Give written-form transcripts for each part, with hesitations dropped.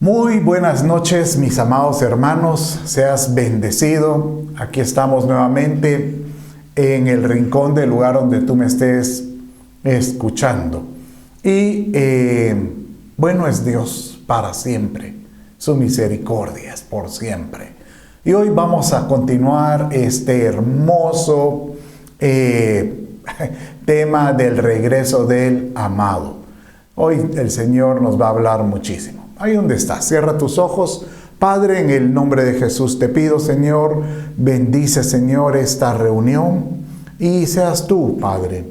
Muy buenas noches, mis amados hermanos, seas bendecido. Aquí estamos nuevamente en el rincón del lugar donde tú me estés escuchando. Y bueno es Dios para siempre, su misericordia es por siempre. Y hoy vamos a continuar este hermoso tema del regreso del amado. Hoy el Señor nos va a hablar muchísimo. Ahí donde estás, cierra tus ojos. Padre, en el nombre de Jesús te pido, Señor, bendice, Señor, esta reunión y seas tú, Padre,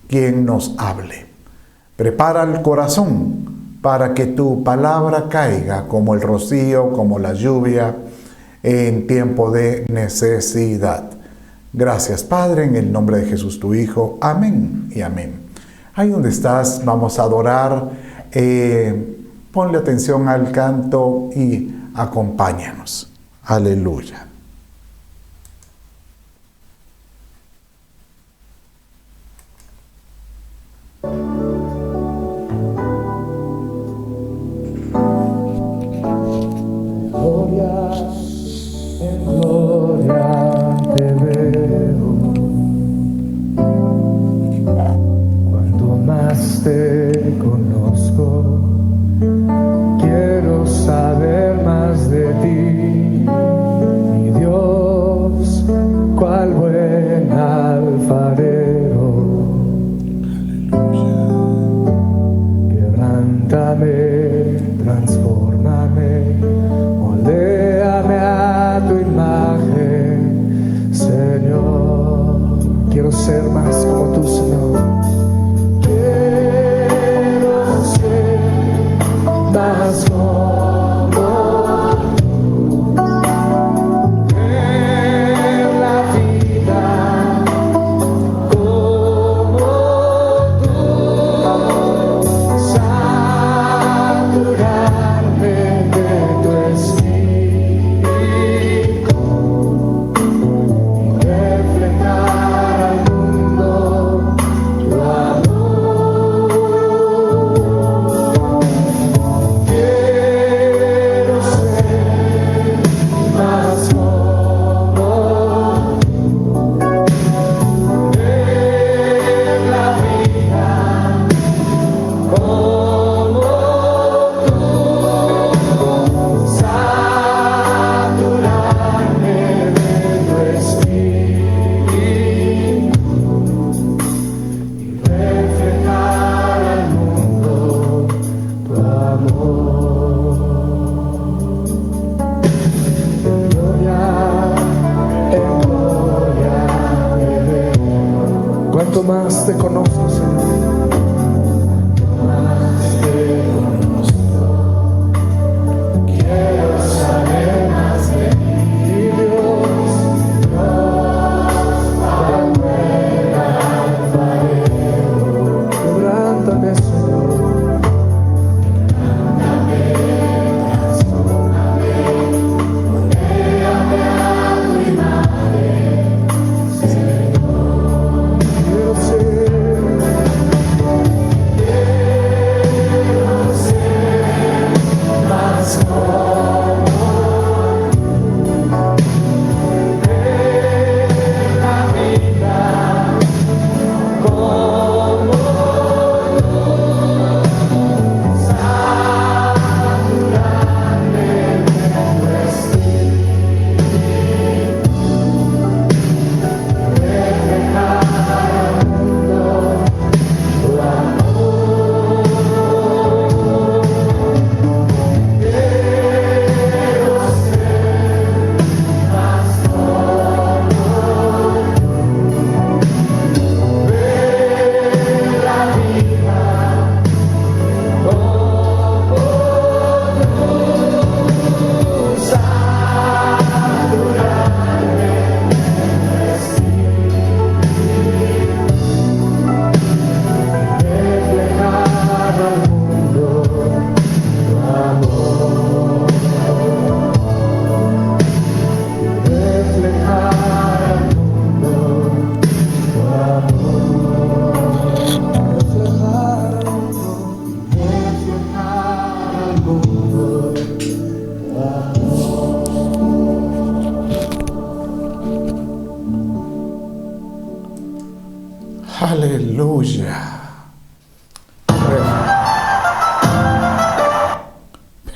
quien nos hable. Prepara el corazón para que tu palabra caiga como el rocío, como la lluvia en tiempo de necesidad. Gracias, Padre, en el nombre de Jesús, tu Hijo. Amén y amén. Ahí donde estás, vamos a adorar. Ponle atención al canto y acompáñanos. Aleluya. Gloria, en gloria te veo. Cuanto más te conozco, quiero saber más de ti, mi Dios, cuál buen alfarero. Quebrántame, transfórmame, moldéame a tu imagen, Señor. Quiero ser más como tú, Señor. Quiero ser más como tú, ver la vida como tú, saturarme de tu espíritu y reflejar al mundo tu amor.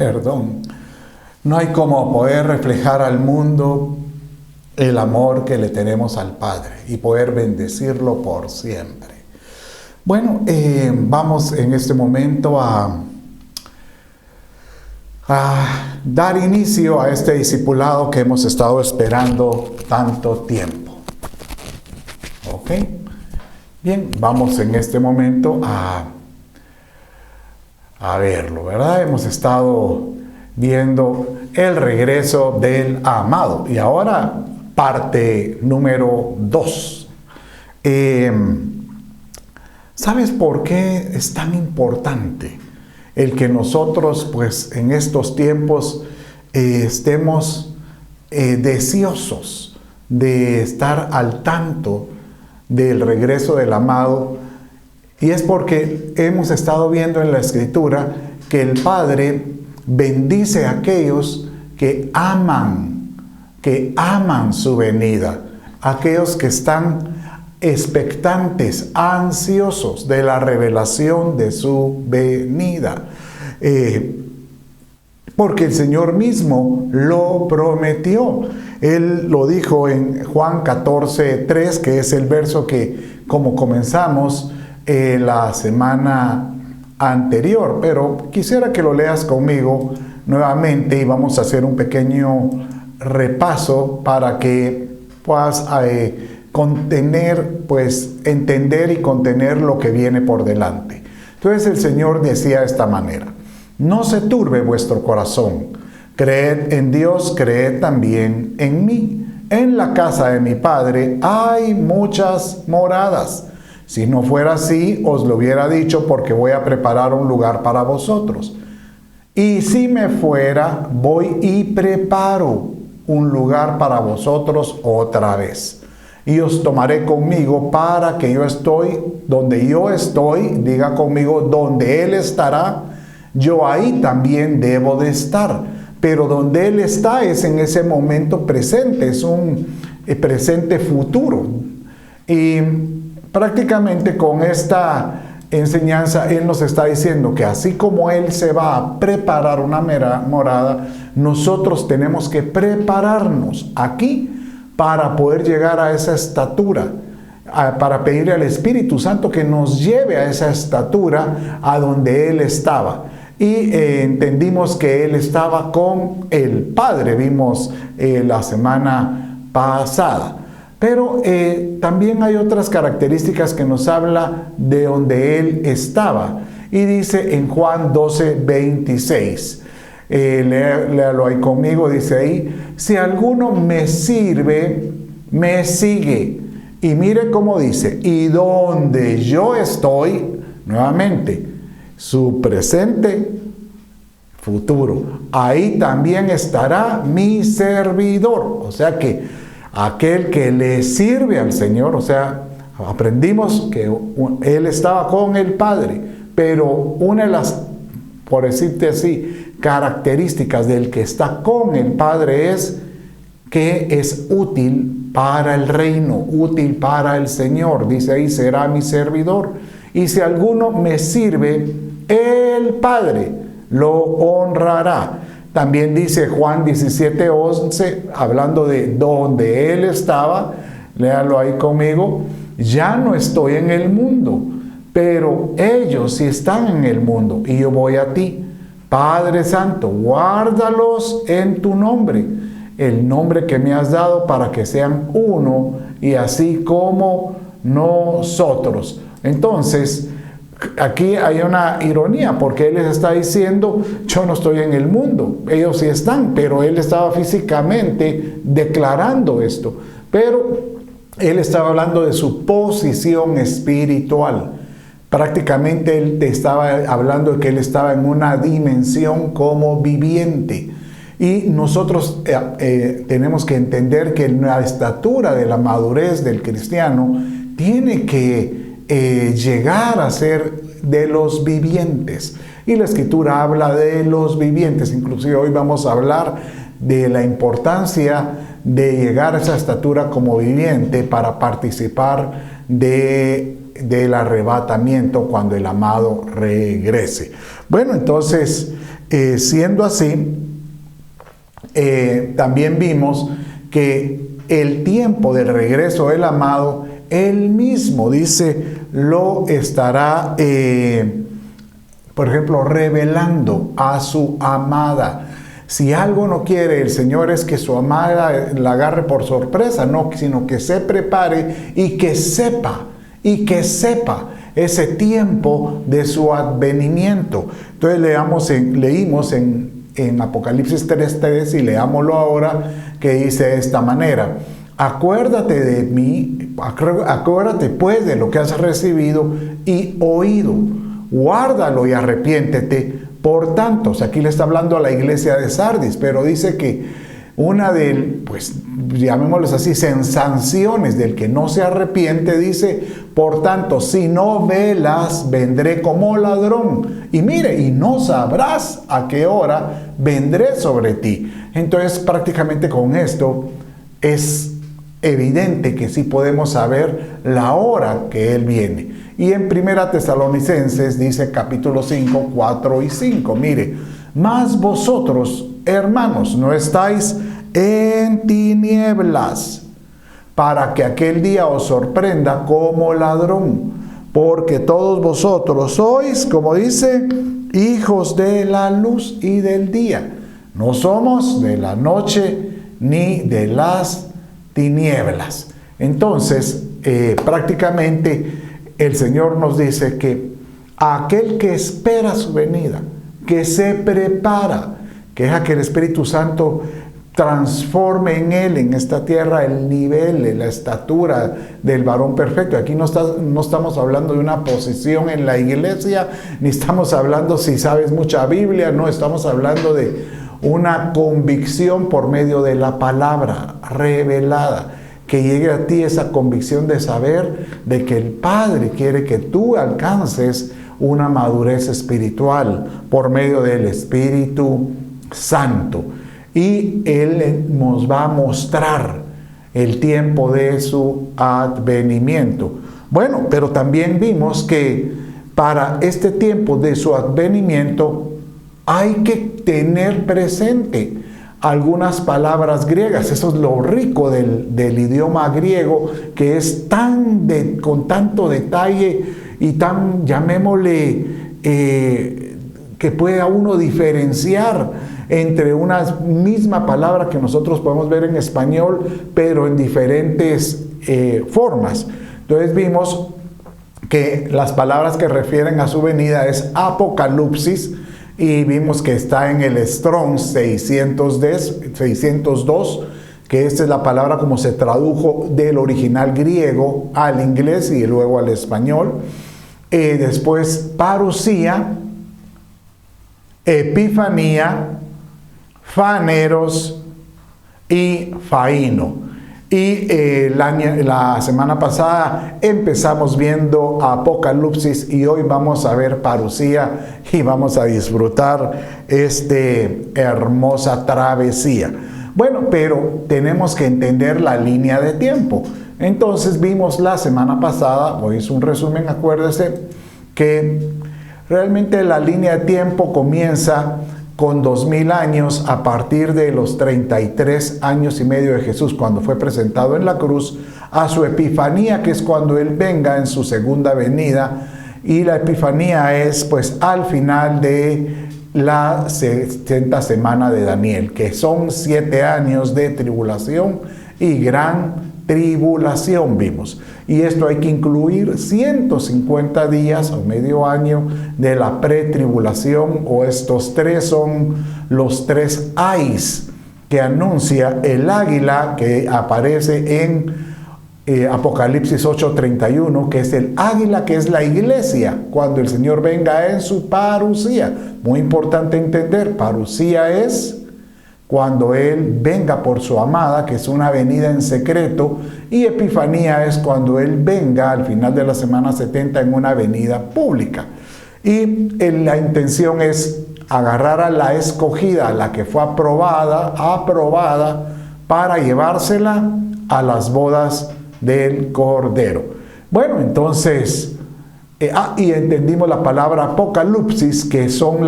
perdón. No hay como poder reflejar al mundo el amor que le tenemos al Padre y poder bendecirlo por siempre. Bueno, vamos en este momento a dar inicio a este discipulado que hemos estado esperando tanto tiempo. ¿Ok? Bien, vamos en este momento a verlo, ¿verdad? Hemos estado viendo el regreso del amado y ahora parte número 2. ¿Sabes por qué es tan importante el que nosotros, pues, en estos tiempos estemos deseosos de estar al tanto del regreso del amado? Y es porque hemos estado viendo en la Escritura que el Padre bendice a aquellos que aman su venida, aquellos que están expectantes, ansiosos de la revelación de su venida. Porque el Señor mismo lo prometió. Él lo dijo en Juan 14:3, que es el verso que, como comenzamos la semana anterior, pero quisiera que lo leas conmigo nuevamente y vamos a hacer un pequeño repaso para que puedas entender y contener lo que viene por delante. Entonces el Señor decía de esta manera: no se turbe vuestro corazón, creed en Dios, creed también en mí. En la casa de mi Padre hay muchas moradas. Si no fuera así, os lo hubiera dicho, porque voy a preparar un lugar para vosotros. Y si me fuera, voy y preparo un lugar para vosotros otra vez. Y os tomaré conmigo para que donde yo estoy, diga conmigo, donde Él estará, yo ahí también debo de estar. Pero donde Él está es en ese momento presente, es un presente futuro. Y prácticamente con esta enseñanza Él nos está diciendo que así como Él se va a preparar una morada, nosotros tenemos que prepararnos aquí para poder llegar a esa estatura, para pedirle al Espíritu Santo que nos lleve a esa estatura a donde Él estaba. Y entendimos que Él estaba con el Padre, vimos la semana pasada. Pero también hay otras características que nos habla de donde Él estaba. Y dice en Juan 12:26, léalo ahí conmigo, dice ahí: si alguno me sirve, me sigue. Y mire cómo dice: y donde yo estoy, nuevamente, su presente, futuro, ahí también estará mi servidor. O sea que aquel que le sirve al Señor, o sea, aprendimos que Él estaba con el Padre, pero una de las, por decirte así, características del que está con el Padre es que es útil para el reino, útil para el Señor. Dice ahí: será mi servidor. Y si alguno me sirve, el Padre lo honrará. También dice Juan 17:11, hablando de donde Él estaba, léalo ahí conmigo: ya no estoy en el mundo, pero ellos sí están en el mundo y yo voy a ti. Padre Santo, guárdalos en tu nombre, el nombre que me has dado, para que sean uno, y así como nosotros. Entonces, aquí hay una ironía, porque Él les está diciendo: yo no estoy en el mundo, ellos sí están, pero Él estaba físicamente declarando esto. Pero Él estaba hablando de su posición espiritual. Prácticamente Él te estaba hablando de que Él estaba en una dimensión como viviente. Y nosotros tenemos que entender que la estatura de la madurez del cristiano tiene que llegar a ser de los vivientes. Y la Escritura habla de los vivientes. Inclusive hoy vamos a hablar de la importancia de llegar a esa estatura como viviente para participar del arrebatamiento cuando el amado regrese. Bueno, entonces Siendo así, también vimos que el tiempo del regreso del amado, él mismo dice, lo estará, por ejemplo, revelando a su amada. Si algo no quiere el Señor es que su amada la agarre por sorpresa, no, sino que se prepare y que sepa ese tiempo de su advenimiento. Entonces leímos en Apocalipsis 3:3 y leámoslo ahora, que dice de esta manera: acuérdate de mí, acuérdate pues de lo que has recibido y oído, guárdalo y arrepiéntete. Por tanto, aquí le está hablando a la iglesia de Sardis, pero dice que una de, pues llamémosles así, sanciones del que no se arrepiente, dice: por tanto, si no velas, vendré como ladrón. Y mire, y no sabrás a qué hora vendré sobre ti. Entonces, prácticamente con esto es evidente que sí podemos saber la hora que Él viene. Y en 1 Tesalonicenses dice capítulo 5, 4 y 5. Mire, mas vosotros, hermanos, no estáis en tinieblas, para que aquel día os sorprenda como ladrón, porque todos vosotros sois, como dice, hijos de la luz y del día. No somos de la noche ni de las tinieblas. Entonces, prácticamente el Señor nos dice que aquel que espera su venida, que se prepara, que deja que el Espíritu Santo transforme en él, en esta tierra, el nivel, la estatura del varón perfecto. Aquí no estamos hablando de una posición en la iglesia, ni estamos hablando si sabes mucha Biblia, no, estamos hablando de una convicción por medio de la palabra revelada. Que llegue a ti esa convicción de saber de que el Padre quiere que tú alcances una madurez espiritual por medio del Espíritu Santo. Y Él nos va a mostrar el tiempo de su advenimiento. Bueno, pero también vimos que para este tiempo de su advenimiento hay que tener presente algunas palabras griegas. Eso es lo rico del idioma griego, que es con tanto detalle y tan, llamémosle, que pueda uno diferenciar entre una misma palabra que nosotros podemos ver en español, pero en diferentes formas. Entonces vimos que las palabras que refieren a su venida es apocalipsis, y vimos que está en el Strong 602, que esta es la palabra como se tradujo del original griego al inglés y luego al español. Después parusía, epifanía, faneros y faino. Y la semana pasada empezamos viendo Apocalipsis y hoy vamos a ver parusía y vamos a disfrutar esta hermosa travesía. Bueno, pero tenemos que entender la línea de tiempo. Entonces vimos la semana pasada, hoy es un resumen, acuérdese, que realmente la línea de tiempo comienza con 2000 años a partir de los 33 años y medio de Jesús, cuando fue presentado en la cruz, a su epifanía, que es cuando Él venga en su segunda venida. Y la epifanía es pues al final de la 60 semana de Daniel, que son 7 años de tribulación y gran tribulación, vimos. Y esto hay que incluir 150 días o medio año de la pretribulación, o estos tres son los 3 ayes que anuncia el águila que aparece en Apocalipsis 8:31, que es el águila que es la iglesia cuando el Señor venga en su parusía. Muy importante entender, parusía es cuando Él venga por su amada, que es una venida en secreto, y epifanía es cuando Él venga al final de la semana 70 en una venida pública. Y la intención es agarrar a la escogida, a la que fue aprobada, para llevársela a las bodas del Cordero. Bueno, entonces, y entendimos la palabra apocalipsis, que son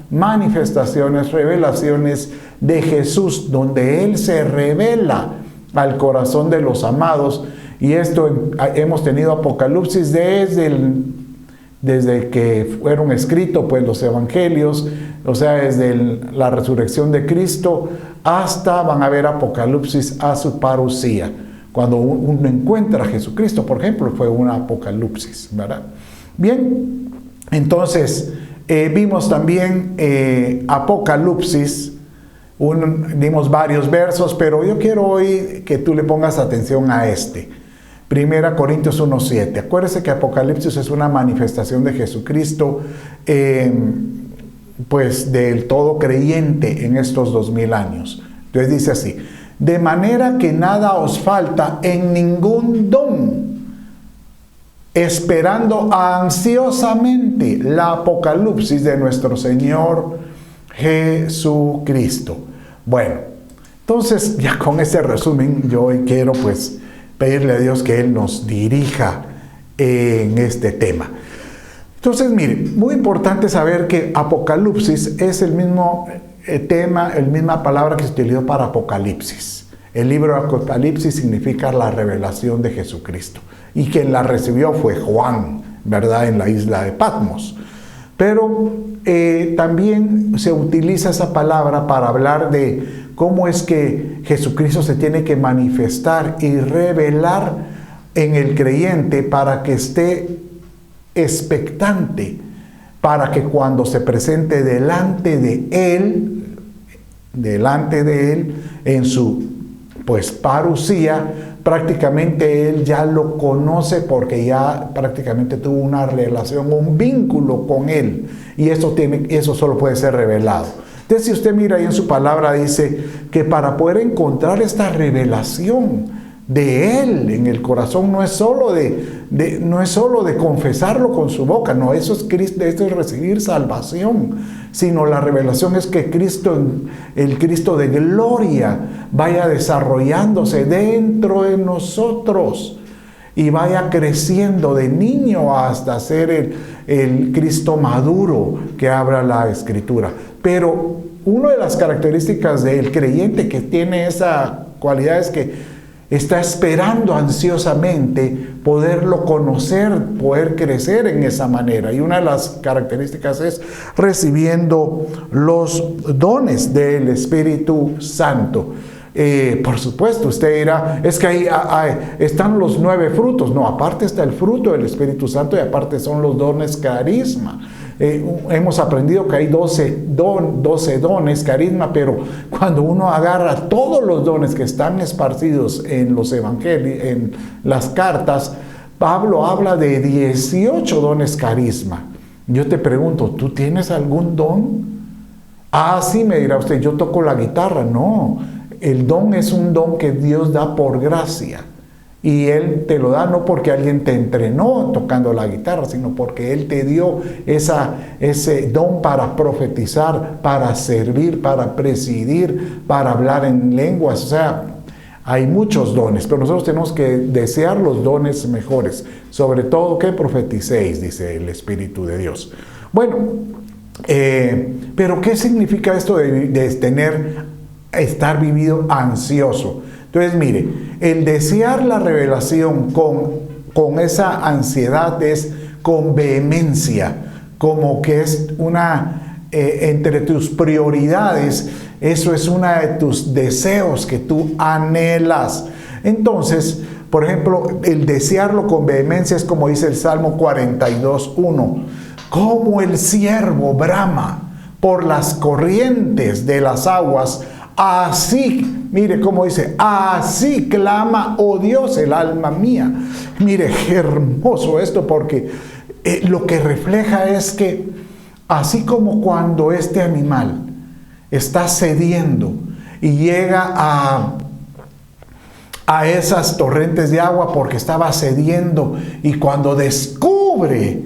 manifestaciones, revelaciones de Jesús, donde Él se revela al corazón de los amados. Y esto hemos tenido Apocalipsis desde que fueron escritos pues los evangelios, o sea, desde la resurrección de Cristo hasta van a ver Apocalipsis a su parusía. Cuando uno encuentra a Jesucristo, por ejemplo, fue un Apocalipsis, ¿verdad? Bien, entonces vimos también Apocalipsis, dimos varios versos, pero yo quiero hoy que tú le pongas atención a este. 1 Corintios 1:7. Acuérdese que Apocalipsis es una manifestación de Jesucristo, pues del todo creyente en estos 2000 años. Entonces dice así: de manera que nada os falta en ningún don, esperando ansiosamente la Apocalipsis de nuestro Señor Jesucristo. Bueno, entonces ya con ese resumen yo hoy quiero pues pedirle a Dios que Él nos dirija en este tema. Entonces, mire, muy importante saber que Apocalipsis es el mismo tema, la misma palabra que se utilizó para Apocalipsis. El libro de Apocalipsis significa la revelación de Jesucristo. Y quien la recibió fue Juan, ¿verdad? En la isla de Patmos. Pero también se utiliza esa palabra para hablar de cómo es que Jesucristo se tiene que manifestar y revelar en el creyente para que esté expectante, para que cuando se presente delante de Él, en su pues parusía, prácticamente Él ya lo conoce porque ya prácticamente tuvo una relación, un vínculo con Él, y eso solo puede ser revelado. Entonces, si usted mira ahí en su palabra, dice que para poder encontrar esta revelación de Él en el corazón, no es solo de confesarlo con su boca, no, eso es Cristo, esto es recibir salvación, sino la revelación es que Cristo, el Cristo de gloria, vaya desarrollándose dentro de nosotros y vaya creciendo de niño hasta ser el Cristo maduro que habla la Escritura. Pero una de las características del creyente que tiene esa cualidad es que está esperando ansiosamente poderlo conocer, poder crecer en esa manera. Y una de las características es recibiendo los dones del Espíritu Santo. Por supuesto, usted dirá, es que ahí están los 9 frutos. No, aparte está el fruto del Espíritu Santo y aparte son los dones carisma. Hemos aprendido que hay 12 dones carisma, pero cuando uno agarra todos los dones que están esparcidos en los evangelios, en las cartas, Pablo habla de 18 dones carisma. Yo te pregunto, ¿tú tienes algún don? Ah, sí, me dirá usted, yo toco la guitarra. No, el don es un don que Dios da por gracia. Y Él te lo da no porque alguien te entrenó tocando la guitarra, sino porque Él te dio ese don para profetizar, para servir, para presidir, para hablar en lenguas. O sea, hay muchos dones, pero nosotros tenemos que desear los dones mejores. Sobre todo que profeticéis, dice el Espíritu de Dios. Bueno, pero ¿qué significa esto de estar vivido ansioso? Entonces, mire, el desear la revelación con esa ansiedad es con vehemencia, como que es entre tus prioridades, eso es uno de tus deseos que tú anhelas. Entonces, por ejemplo, el desearlo con vehemencia es como dice el Salmo 42:1, como el ciervo brama por las corrientes de las aguas, así, mire cómo dice, así clama, oh Dios, el alma mía. Mire, qué hermoso esto, porque lo que refleja es que así como cuando este animal está sediento y llega a esas torrentes de agua porque estaba sediento, y cuando descubre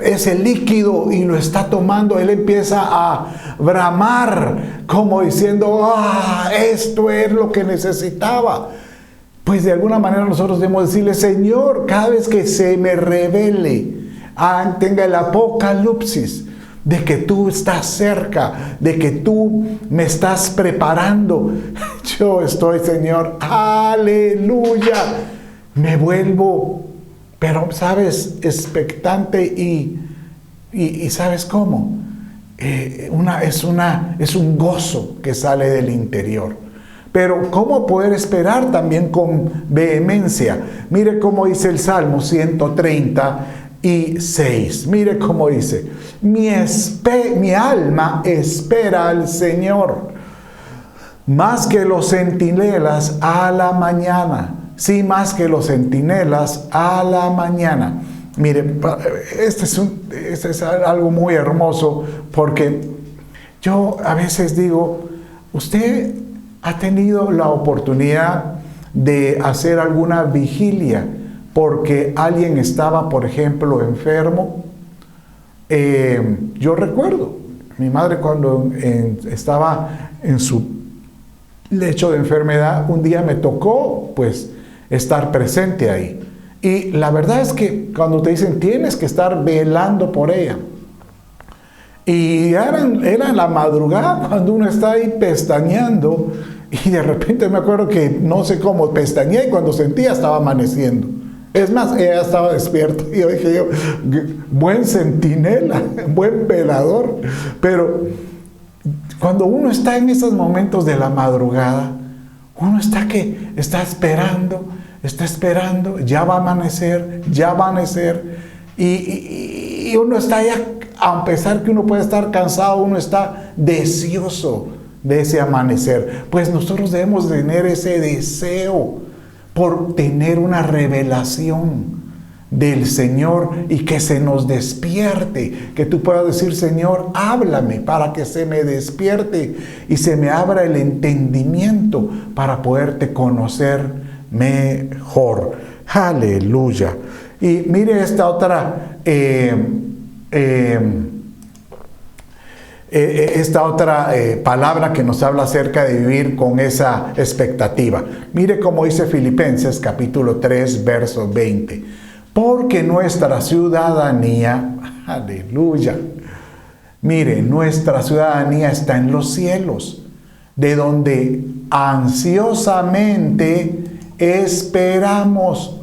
ese líquido y lo está tomando, él empieza a bramar como diciendo, esto es lo que necesitaba. Pues de alguna manera nosotros debemos decirle, Señor, cada vez que se me revele tenga el apocalipsis de que tú estás cerca, de que tú me estás preparando. Yo estoy, Señor, aleluya, me vuelvo, pero sabes, expectante y ¿sabes cómo? Es un gozo que sale del interior. Pero ¿cómo poder esperar también con vehemencia? Mire cómo dice el Salmo 136. Mire cómo dice: mi alma espera al Señor, más que los centinelas a la mañana. Sí, más que los centinelas a la mañana. Mire, este es algo muy hermoso, porque yo a veces digo, usted ha tenido la oportunidad de hacer alguna vigilia porque alguien estaba, por ejemplo, enfermo. Yo recuerdo, mi madre cuando estaba en su lecho de enfermedad, un día me tocó pues estar presente ahí. Y la verdad es que cuando te dicen tienes que estar velando por ella, y era la madrugada cuando uno está ahí pestañeando, y de repente me acuerdo que no sé cómo pestañeé, y cuando sentía estaba amaneciendo. Es más, ella estaba despierta, y yo dije buen centinela, buen velador. Pero cuando uno está en esos momentos de la madrugada, uno está esperando, ya va a amanecer, y uno está ya, a pesar que uno puede estar cansado, uno está deseoso de ese amanecer. Pues nosotros debemos tener ese deseo por tener una revelación del Señor y que se nos despierte, que tú puedas decir: Señor, háblame, para que se me despierte y se me abra el entendimiento para poderte conocer mejor. Aleluya. Y mire esta otra palabra que nos habla acerca de vivir con esa expectativa. Mire cómo dice Filipenses capítulo 3 verso 20: porque nuestra ciudadanía, aleluya, mire, nuestra ciudadanía está en los cielos, de donde ansiosamente esperamos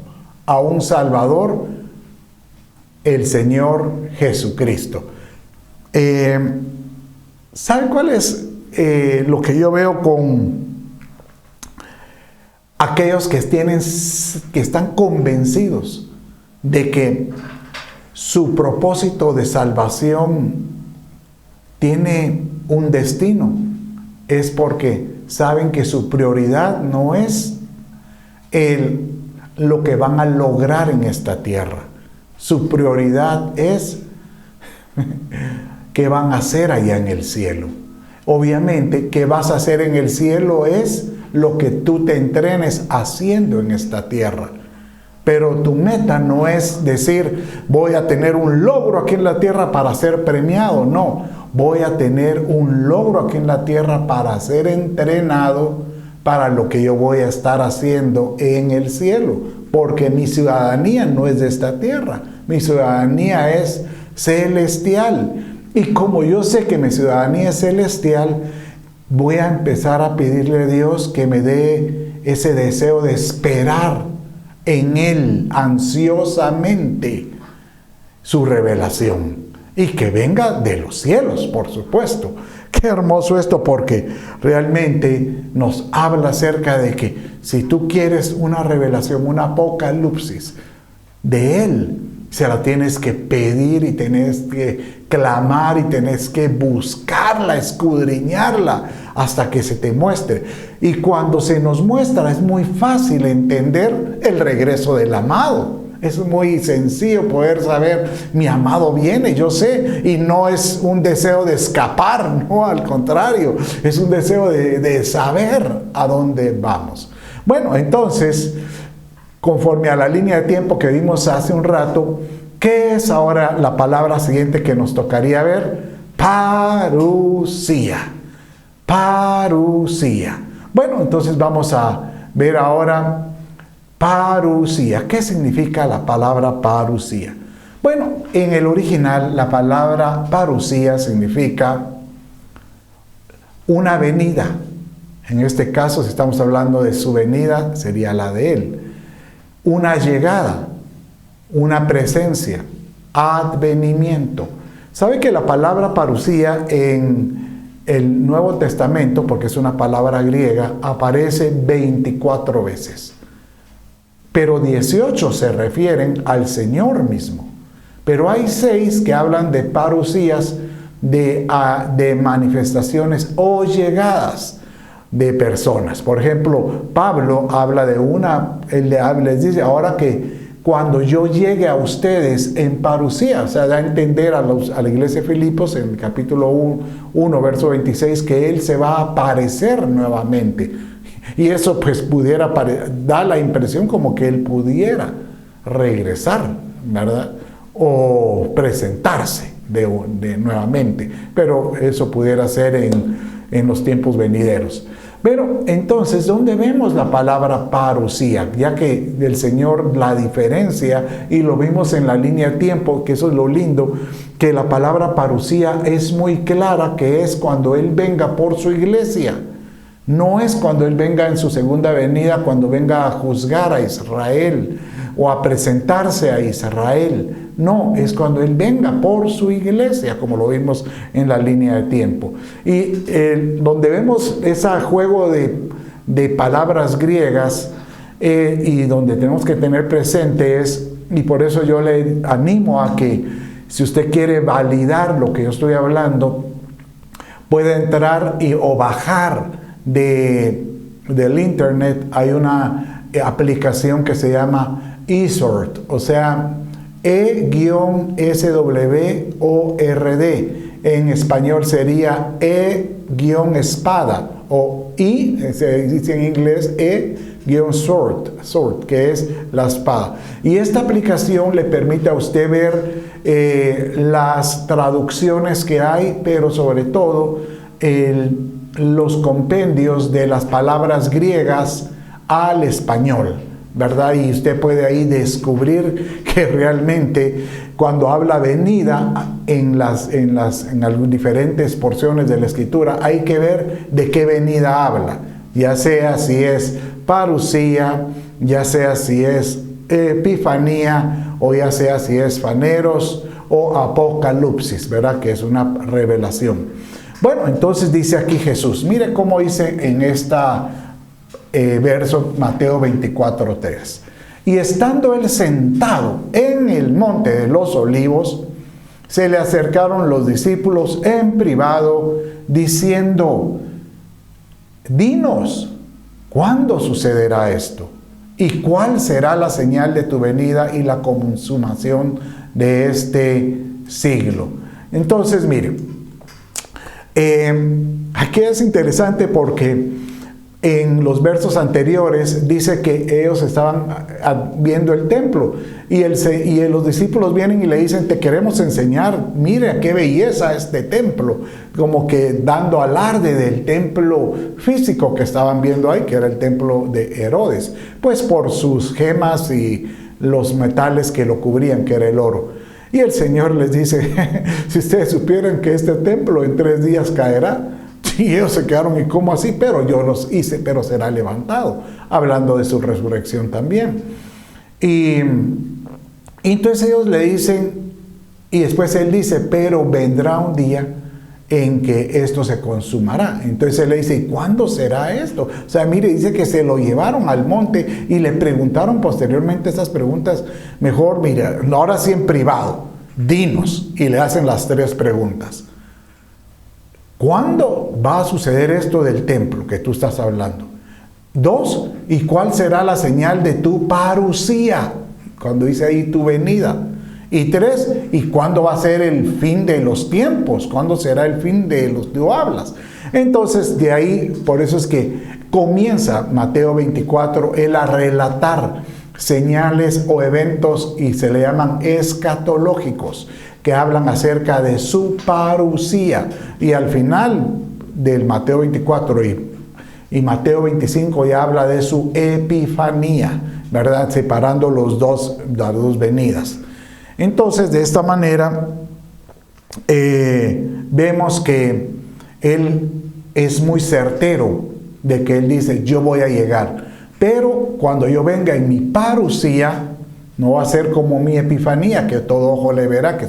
a un Salvador, el Señor Jesucristo. ¿Sabe cuál es lo que yo veo con aquellos que están convencidos de que su propósito de salvación tiene un destino? Es porque saben que su prioridad no es lo que van a lograr en esta tierra. Su prioridad es qué van a hacer allá en el cielo. Obviamente, qué vas a hacer en el cielo es lo que tú te entrenes haciendo en esta tierra. Pero tu meta no es decir, voy a tener un logro aquí en la tierra para ser premiado. No, voy a tener un logro aquí en la tierra para ser entrenado para lo que yo voy a estar haciendo en el cielo. Porque mi ciudadanía no es de esta tierra, mi ciudadanía es celestial. Y como yo sé que mi ciudadanía es celestial, voy a empezar a pedirle a Dios que me dé ese deseo de esperar en Él ansiosamente su revelación, y que venga de los cielos, por supuesto. Qué hermoso esto, porque realmente nos habla acerca de que si tú quieres una revelación, un apocalipsis de Él, se la tienes que pedir y tienes que clamar y tienes que buscarla, escudriñarla hasta que se te muestre. Y cuando se nos muestra es muy fácil entender el regreso del amado. Es muy sencillo poder saber, mi amado viene, yo sé, y no es un deseo de escapar, no, al contrario, es un deseo de saber a dónde vamos. Bueno, entonces, conforme a la línea de tiempo que vimos hace un rato, ¿qué es ahora la palabra siguiente que nos tocaría ver? Parusía. Parusía. Bueno, entonces vamos a ver ahora parusía. ¿Qué significa la palabra parusía? Bueno, en el original la palabra parusía significa una venida. En este caso, si estamos hablando de su venida, sería la de Él. Una llegada, una presencia, advenimiento. ¿Sabe que la palabra parusía en el Nuevo Testamento, porque es una palabra griega, aparece 24 veces? Pero 18 se refieren al Señor mismo. Pero hay 6 que hablan de parusías, de manifestaciones o llegadas de personas. Por ejemplo, Pablo habla de él les dice, ahora que cuando yo llegue a ustedes en parusía, o sea, da a entender a la iglesia de Filipos en el capítulo 1, verso 26, que Él se va a aparecer nuevamente. Y eso pues da la impresión como que Él pudiera regresar, ¿verdad? O presentarse nuevamente, pero eso pudiera ser en los tiempos venideros. Pero entonces, ¿dónde vemos la palabra parusía? Ya que el Señor la diferencia, y lo vimos en la línea de tiempo, que eso es lo lindo, que la palabra parusía es muy clara, que es cuando Él venga por su iglesia. No es cuando Él venga en su segunda venida, cuando venga a juzgar a Israel o a presentarse a Israel. No, es cuando Él venga por su iglesia, como lo vimos en la línea de tiempo. Y donde vemos ese juego de palabras griegas y donde tenemos que tener presente y por eso yo le animo a que si usted quiere validar lo que yo estoy hablando, puede entrar o bajar del internet. Hay una aplicación que se llama eSword, o sea, E-SWORD. En español sería E-espada, o I, se dice en inglés E-sword, que es la espada. Y esta aplicación le permite a usted ver las traducciones que hay, pero sobre todo los compendios de las palabras griegas al español, ¿verdad? Y usted puede ahí descubrir que realmente cuando habla venida en las diferentes porciones de la Escritura, hay que ver de qué venida habla, ya sea si es parusía, ya sea si es epifanía, o ya sea si es faneros o apocalipsis, ¿verdad? Que es una revelación. Bueno, entonces dice aquí Jesús, mire cómo dice en verso Mateo 24:3. Y estando Él sentado en el monte de los olivos, se le acercaron los discípulos en privado, diciendo, dinos, ¿cuándo sucederá esto? ¿Y cuál será la señal de tu venida y la consumación de este siglo? Entonces, mire, aquí es interesante porque en los versos anteriores dice que ellos estaban viendo el templo y los discípulos vienen y le dicen, te queremos enseñar, mire qué belleza este templo, como que dando alarde del templo físico que estaban viendo ahí, que era el templo de Herodes, pues por sus gemas y los metales que lo cubrían, que era el oro. Y el Señor les dice, si ustedes supieran que este templo en 3 días caerá. Y ellos se quedaron, ¿y cómo así? Pero yo los hice, pero será levantado. Hablando de su resurrección también. Y entonces ellos le dicen, y después Él dice, pero vendrá un día en que esto se consumará. Entonces Él le dice, ¿y cuándo será esto? O sea, mire, dice que se lo llevaron al monte y le preguntaron posteriormente esas preguntas. Mejor, mira, ahora sí en privado, dinos. Y le hacen las 3 preguntas. ¿Cuándo va a suceder esto del templo que tú estás hablando? 2, ¿y cuál será la señal de tu parusía? Cuando dice ahí tu venida. Y 3, ¿y cuándo va a ser el fin de los tiempos? ¿Cuándo será el fin de los que tú hablas? Entonces, de ahí, por eso es que comienza Mateo 24, él a relatar señales o eventos y se le llaman escatológicos, que hablan acerca de su parusía. Y al final del Mateo 24 y Mateo 25 ya habla de su epifanía, ¿verdad? Separando las dos venidas. Entonces, de esta manera, vemos que Él es muy certero de que Él dice, yo voy a llegar. Pero cuando yo venga en mi parusía, no va a ser como mi epifanía, que todo ojo le verá, que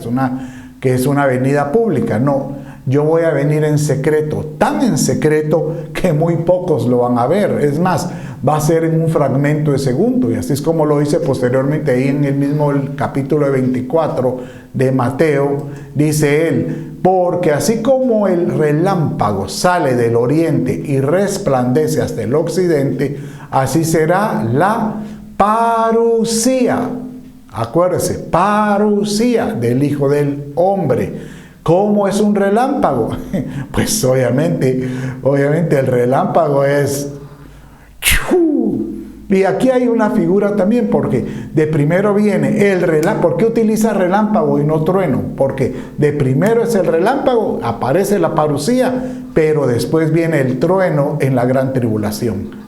es una venida pública. No, yo voy a venir en secreto, tan en secreto que muy pocos lo van a ver. Es más, va a ser en un fragmento de segundo, y así es como lo dice posteriormente ahí en el capítulo 24 de Mateo, dice él, porque así como el relámpago sale del oriente y resplandece hasta el occidente, así será la parusía. Acuérdese, parusía del Hijo del Hombre. ¿Cómo es un relámpago? Pues obviamente el relámpago es... Y aquí hay una figura también, porque de primero viene el relámpago. ¿Por qué utiliza relámpago y no trueno? Porque de primero es el relámpago, aparece la parusía, pero después viene el trueno en la gran tribulación.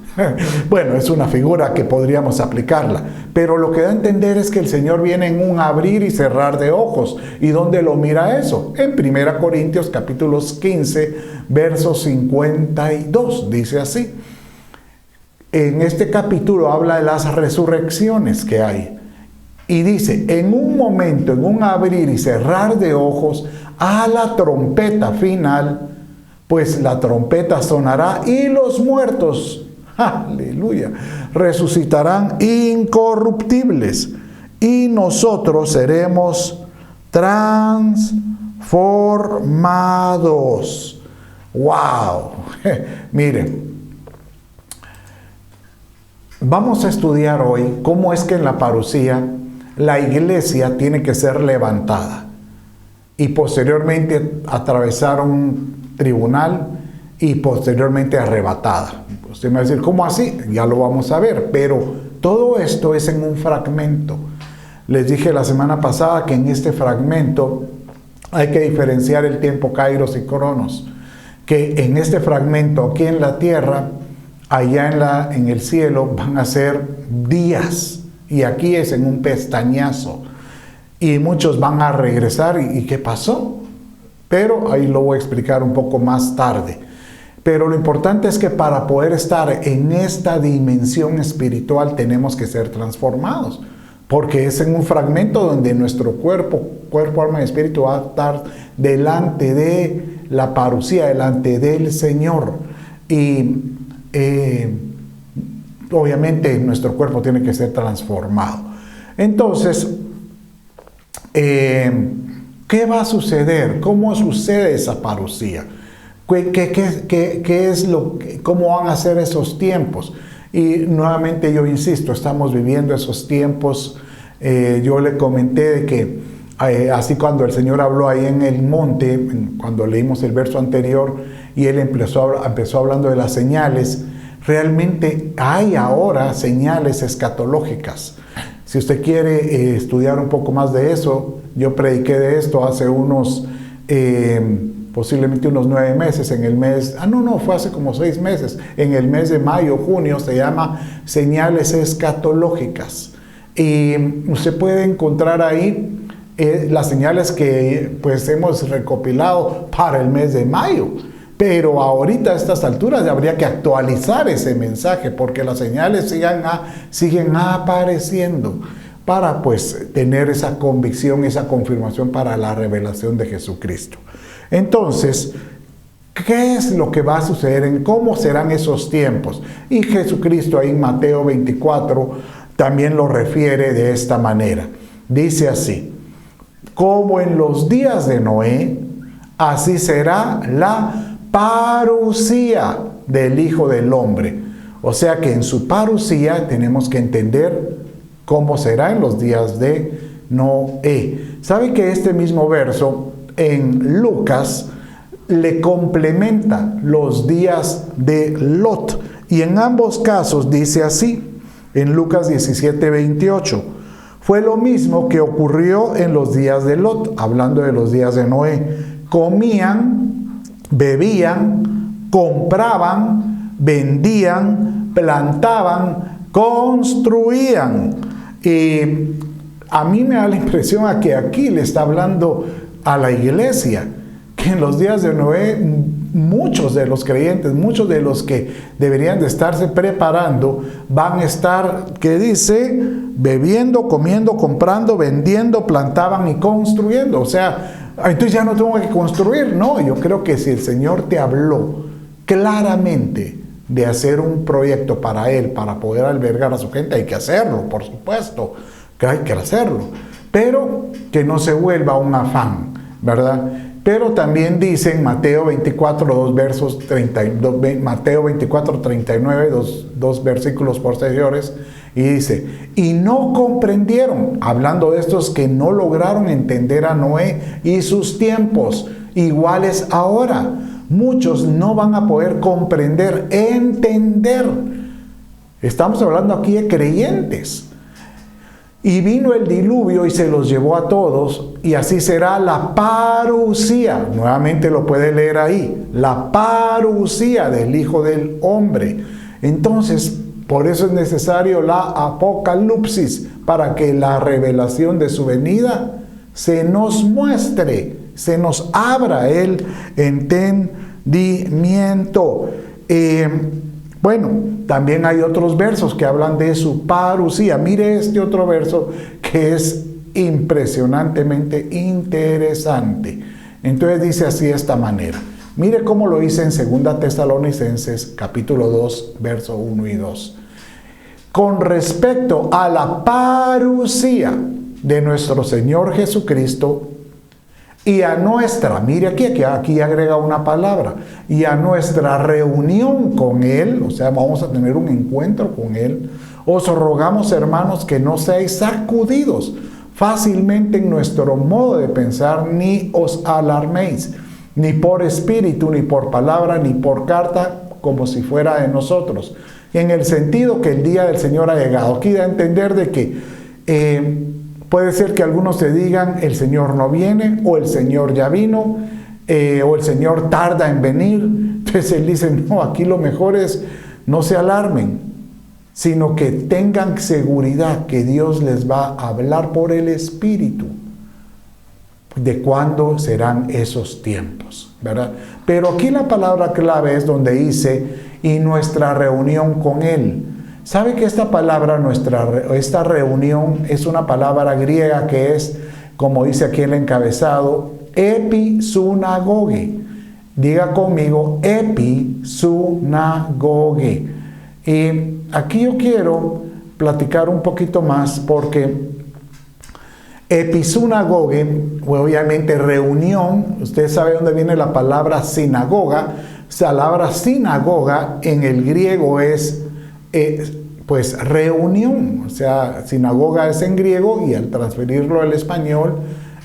Bueno, es una figura que podríamos aplicarla, pero lo que da a entender es que el Señor viene en un abrir y cerrar de ojos. ¿Y dónde lo mira eso? En 1 Corintios capítulos 15, verso 52, dice así. En este capítulo habla de las resurrecciones que hay. Y dice, en un momento, en un abrir y cerrar de ojos, a la trompeta final, pues la trompeta sonará y los muertos, aleluya, resucitarán incorruptibles y nosotros seremos transformados. ¡Wow! Miren, vamos a estudiar hoy cómo es que en la parusía la iglesia tiene que ser levantada y posteriormente atravesar un tribunal y posteriormente arrebatada. Usted me va a decir, ¿cómo así? Ya lo vamos a ver, pero todo esto es en un fragmento. Les dije la semana pasada que en este fragmento hay que diferenciar el tiempo kairos y cronos, que en este fragmento aquí en la tierra, allá en el cielo van a ser días y aquí es en un pestañazo y muchos van a regresar y ¿qué pasó? Pero ahí lo voy a explicar un poco más tarde. Pero lo importante es que para poder estar en esta dimensión espiritual tenemos que ser transformados, porque es en un fragmento donde nuestro cuerpo, alma y espíritu va a estar delante de la parusía, delante del Señor. Y obviamente nuestro cuerpo tiene que ser transformado. Entonces, ¿qué va a suceder? ¿Cómo sucede esa parusía? ¿Qué es cómo van a ser esos tiempos? Y nuevamente yo insisto, estamos viviendo esos tiempos. Yo le comenté de que así cuando el Señor habló ahí en el monte, cuando leímos el verso anterior, y Él empezó hablando de las señales, realmente hay ahora señales escatológicas. Si usted quiere estudiar un poco más de eso, yo prediqué de esto hace posiblemente unos 9 meses, en el mes, fue hace como 6 meses, en el mes de mayo, junio, se llama señales escatológicas. Y usted puede encontrar ahí las señales que pues hemos recopilado para el mes de mayo. Pero ahorita a estas alturas habría que actualizar ese mensaje porque las señales siguen apareciendo para pues tener esa convicción, esa confirmación para la revelación de Jesucristo. Entonces, ¿qué es lo que va a suceder? ¿Cómo serán esos tiempos? Y Jesucristo ahí en Mateo 24 también lo refiere de esta manera. Dice así, como en los días de Noé, así será la parusía del Hijo del Hombre. O sea que en su parusía tenemos que entender cómo será en los días de Noé. ¿Sabe que este mismo verso en Lucas le complementa los días de Lot? Y en ambos casos dice así, en Lucas 17:28, fue lo mismo que ocurrió en los días de Lot, hablando de los días de Noé. Comían, bebían, compraban, vendían, plantaban, construían. Y a mí me da la impresión a que aquí le está hablando a la iglesia, que en los días de Noé muchos de los creyentes, muchos de los que deberían de estarse preparando, van a estar, ¿qué dice? Bebiendo, comiendo, comprando, vendiendo, plantaban y construyendo. O sea, entonces ya no tengo que construir. No, yo creo que si el Señor te habló claramente de hacer un proyecto para Él, para poder albergar a su gente, hay que hacerlo, por supuesto, que hay que hacerlo, pero que no se vuelva un afán, ¿verdad? Pero también dice en Mateo 24, Mateo 24, 39, dos versículos posteriores, y dice, y no comprendieron, hablando de estos que no lograron entender a Noé y sus tiempos, iguales ahora. Muchos no van a poder comprender, entender. Estamos hablando aquí de creyentes. Y vino el diluvio y se los llevó a todos, y así será la parucía. Nuevamente lo puede leer ahí. La parucía del Hijo del Hombre. Entonces, por eso es necesario la apocalipsis, para que la revelación de su venida se nos muestre, se nos abra el entendimiento. Bueno, también hay otros versos que hablan de su parucía. Mire este otro verso que es impresionantemente interesante. Entonces dice así de esta manera. Mire cómo lo dice en 2 Tesalonicenses capítulo 2, verso 1 y 2. Con respecto a la parucía de nuestro Señor Jesucristo y a nuestra, mire aquí agrega una palabra, y a nuestra reunión con Él, o sea, vamos a tener un encuentro con Él, os rogamos, hermanos, que no seáis sacudidos fácilmente en nuestro modo de pensar, ni os alarméis, ni por espíritu, ni por palabra, ni por carta, como si fuera de nosotros, en el sentido que el día del Señor ha llegado. Aquí da a entender de que puede ser que algunos te digan, el Señor no viene, o el Señor ya vino, o el Señor tarda en venir. Entonces Él dice, no, aquí lo mejor es, no se alarmen, sino que tengan seguridad que Dios les va a hablar por el Espíritu de cuándo serán esos tiempos, ¿verdad? Pero aquí la palabra clave es donde dice, y nuestra reunión con Él. ¿Sabe que esta palabra, esta reunión, es una palabra griega que es, como dice aquí el encabezado, episunagoge? Diga conmigo, episunagoge. Y aquí yo quiero platicar un poquito más porque episunagoge, obviamente reunión, usted sabe dónde viene la palabra sinagoga. La palabra sinagoga en el griego es pues reunión, o sea, sinagoga es en griego y al transferirlo al español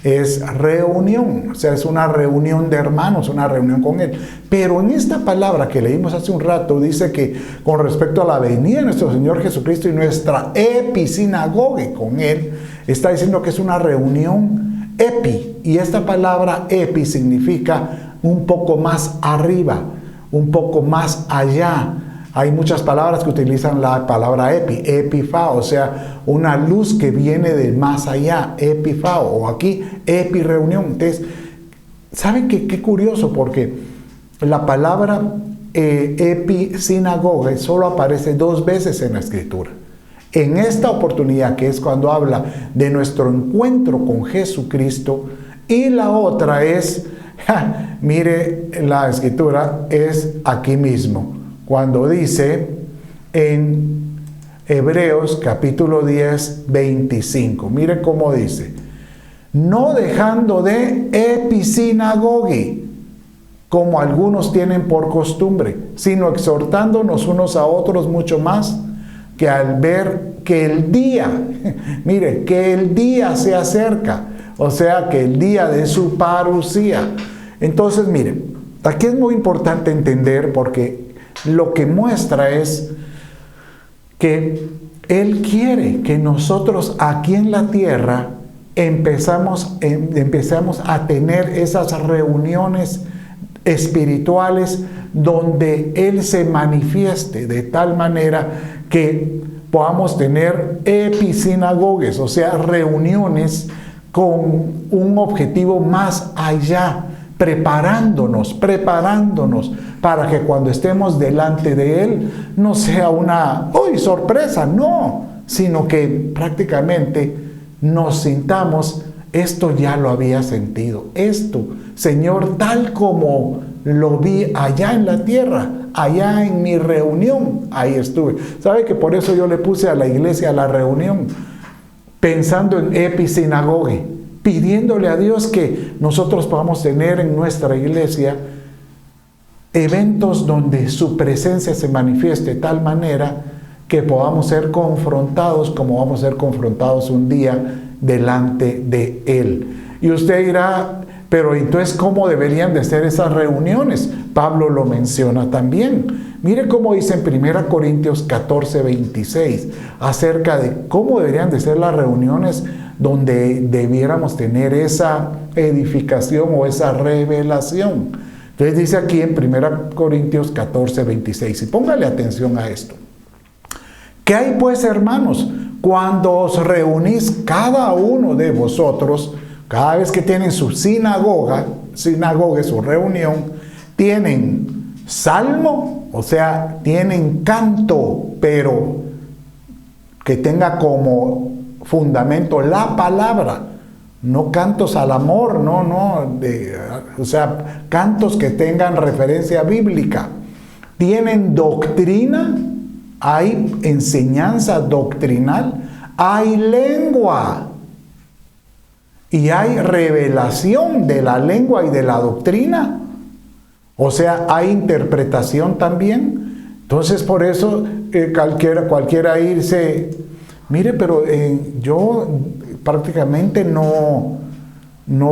es reunión, o sea, es una reunión de hermanos, una reunión con Él. Pero en esta palabra que leímos hace un rato dice que con respecto a la venida de nuestro Señor Jesucristo y nuestra episinagoge con Él, está diciendo que es una reunión epi, y esta palabra epi significa un poco más arriba, un poco más allá. Hay muchas palabras que utilizan la palabra epifao, o sea, una luz que viene de más allá, epifao, o aquí epireunión. Entonces, ¿saben qué curioso? Porque la palabra episinagoge solo aparece 2 veces en la Escritura. En esta oportunidad, que es cuando habla de nuestro encuentro con Jesucristo, y la otra es, mire, la Escritura es aquí mismo, cuando dice en Hebreos capítulo 10, 25. Mire cómo dice, no dejando de episinagoge, como algunos tienen por costumbre, sino exhortándonos unos a otros mucho más, que al ver que el día, mire, que el día se acerca, o sea, que el día de su parucía. Entonces, mire, aquí es muy importante entender, porque lo que muestra es que Él quiere que nosotros aquí en la tierra empezamos a tener esas reuniones espirituales donde Él se manifieste de tal manera que podamos tener episinagogues, o sea, reuniones con un objetivo más allá, preparándonos para que cuando estemos delante de Él no sea una ¡uy, sorpresa! No, sino que prácticamente nos sintamos, esto ya lo había sentido, esto, Señor, tal como lo vi allá en la tierra, allá en mi reunión, ahí estuve. ¿Sabe que por eso yo le puse a la iglesia la reunión? Pensando en episinagogue, pidiéndole a Dios que nosotros podamos tener en nuestra iglesia eventos donde su presencia se manifieste de tal manera que podamos ser confrontados como vamos a ser confrontados un día delante de Él. Y usted dirá, pero entonces, ¿cómo deberían de ser esas reuniones? Pablo lo menciona también. Mire cómo dice en 1 Corintios 14:26 acerca de cómo deberían de ser las reuniones donde debiéramos tener esa edificación o esa revelación. Entonces dice aquí en 1 Corintios 14:26, y póngale atención a esto. ¿Qué hay pues, hermanos? Cuando os reunís cada uno de vosotros, cada vez que tienen su sinagoga, su reunión, tienen salmo, o sea, tienen canto, pero que tenga como fundamento la palabra, no cantos al amor, o sea, cantos que tengan referencia bíblica. Tienen doctrina, hay enseñanza doctrinal, hay lengua y hay revelación de la lengua y de la doctrina. O sea, hay interpretación también. Entonces, por eso cualquiera irse, mire, pero yo prácticamente no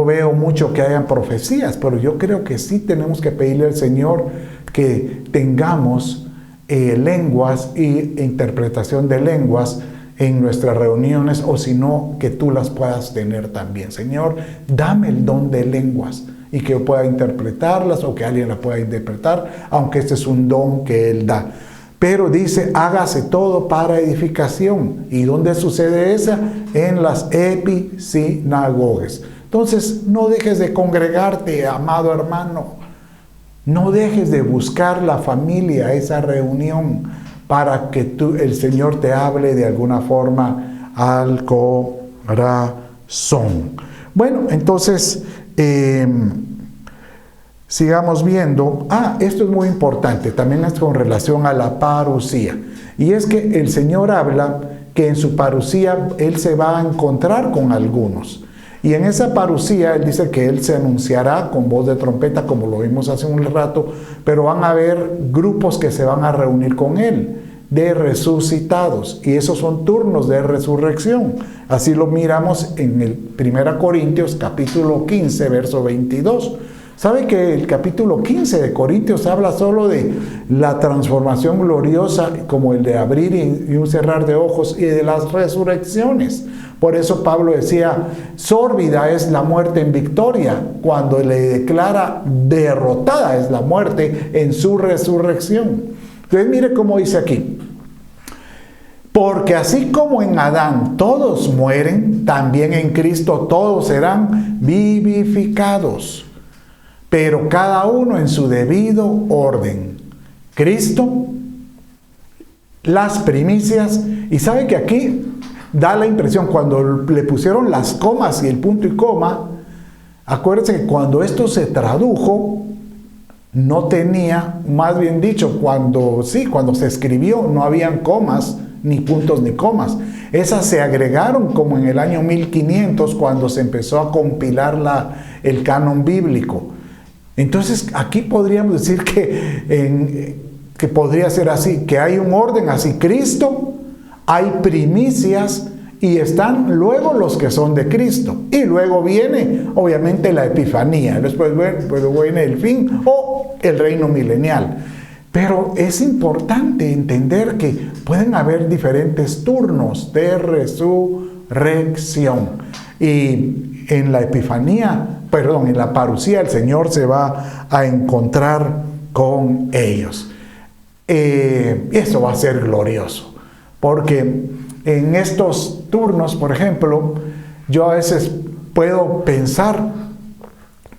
veo mucho que hayan profecías, pero yo creo que sí tenemos que pedirle al Señor que tengamos lenguas e interpretación de lenguas en nuestras reuniones, o si no, que tú las puedas tener también. Señor, dame el don de lenguas y que yo pueda interpretarlas o que alguien las pueda interpretar, aunque este es un don que Él da. Pero dice, hágase todo para edificación. ¿Y dónde sucede esa? En las episinagogues. Entonces, no dejes de congregarte, amado hermano. No dejes de buscar la familia, esa reunión, para que el Señor te hable de alguna forma al corazón. Bueno, entonces, sigamos viendo. Esto es muy importante, también es con relación a la parusía. Y es que el Señor habla que en su parusía Él se va a encontrar con algunos. Y en esa parusía Él dice que Él se anunciará con voz de trompeta, como lo vimos hace un rato, pero van a haber grupos que se van a reunir con Él, de resucitados, y esos son turnos de resurrección. Así lo miramos en el 1 Corintios capítulo 15, verso 22. ¿Sabe que el capítulo 15 de Corintios habla solo de la transformación gloriosa, como el de abrir y un cerrar de ojos, y de las resurrecciones? Por eso Pablo decía, sórbida es la muerte en victoria, cuando le declara derrotada es la muerte en su resurrección. Entonces mire cómo dice aquí. Porque así como en Adán todos mueren, también en Cristo todos serán vivificados, pero cada uno en su debido orden. Cristo, las primicias, y sabe que aquí da la impresión, cuando le pusieron las comas y el punto y coma, acuérdense que cuando esto se tradujo, no tenía, más bien dicho, cuando se escribió, no habían comas, ni puntos ni comas. Esas se agregaron como en el año 1500, cuando se empezó a compilar el canon bíblico. Entonces, aquí podríamos decir que podría ser así, que hay un orden así. Cristo, hay primicias, y están luego los que son de Cristo. Y luego viene, obviamente, la Epifanía. Después viene el fin o el reino milenial. Pero es importante entender que pueden haber diferentes turnos de resurrección. Y en la Epifanía, en la parusía, el Señor se va a encontrar con ellos. Eso va a ser glorioso. Porque en estos turnos, por ejemplo, yo a veces puedo pensar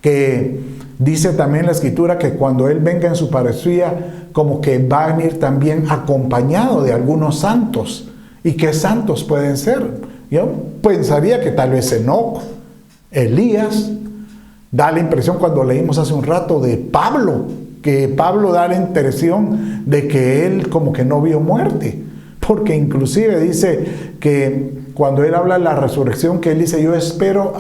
que dice también la Escritura que cuando Él venga en su parucía, como que va a venir también acompañado de algunos santos. ¿Y qué santos pueden ser? Yo pensaría que tal vez Enoc, Elías. Da la impresión cuando leímos hace un rato de Pablo, que Pablo da la impresión de que él como que no vio muerte, porque inclusive dice que cuando él habla de la resurrección, que él dice, yo espero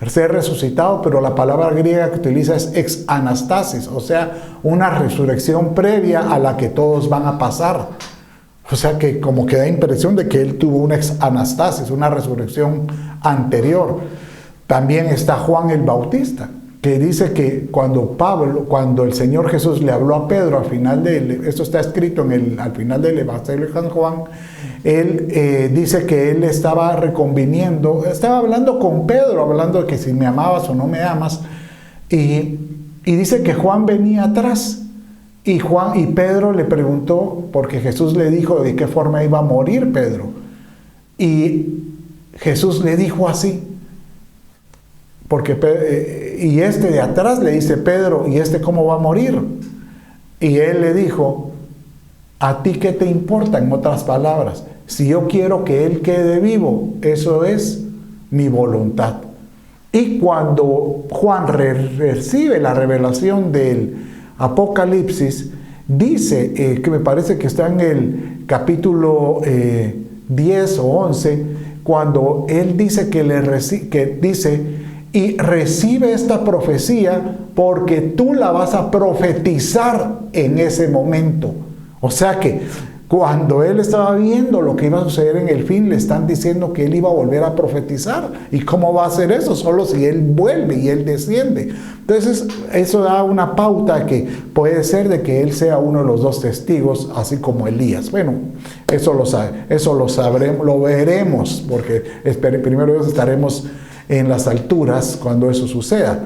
ser resucitado, pero la palabra griega que utiliza es ex anastasis, o sea, una resurrección previa a la que todos van a pasar. O sea que como que da impresión de que él tuvo una ex anastasis, una resurrección anterior. También está Juan el Bautista, que dice que cuando el Señor Jesús le habló a Pedro al final esto está escrito al final del Evangelio de San Juan, él dice que él estaba reconviniendo, estaba hablando con Pedro, hablando de que si me amabas o no me amas, y dice que Juan venía atrás, y Pedro le preguntó, porque Jesús le dijo de qué forma iba a morir Pedro, y Jesús le dijo así, y este de atrás le dice, Pedro, ¿y este cómo va a morir? Y él le dijo, ¿a ti qué te importa? En otras palabras, si yo quiero que él quede vivo, eso es mi voluntad. Y cuando Juan recibe la revelación del Apocalipsis, dice, que me parece que está en el capítulo 10 o 11, cuando él dice y recibe esta profecía porque tú la vas a profetizar en ese momento. O sea que cuando él estaba viendo lo que iba a suceder en el fin, le están diciendo que él iba a volver a profetizar. ¿Y cómo va a hacer eso? Solo si él vuelve y él desciende. Entonces, eso da una pauta que puede ser de que él sea uno de los dos testigos, así como Elías. Bueno, eso lo sabremos, lo veremos, porque primero estaremos en las alturas cuando eso suceda.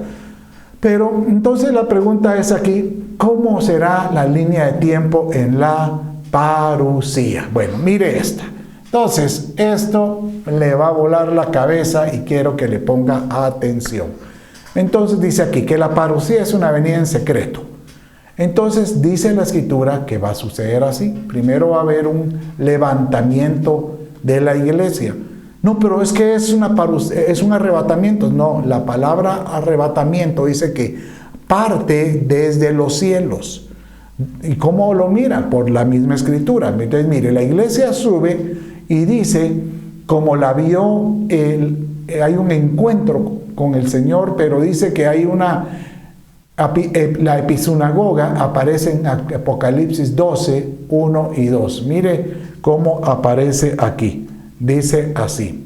Pero entonces la pregunta es aquí, ¿cómo será la línea de tiempo en la parucía? Bueno, mire esta. Entonces, esto le va a volar la cabeza y quiero que le ponga atención. Entonces dice aquí que la parucía es una venida en secreto. Entonces dice la Escritura que va a suceder así. Primero va a haber un levantamiento de la iglesia. No, pero es que es un arrebatamiento. No, la palabra arrebatamiento dice que parte desde los cielos. ¿Y cómo lo mira? Por la misma Escritura. Entonces, mire, la iglesia sube y dice, como la vio, hay un encuentro con el Señor, pero dice que hay la episinagoga aparece en Apocalipsis 12, 1 y 2. Mire cómo aparece aquí. Dice así.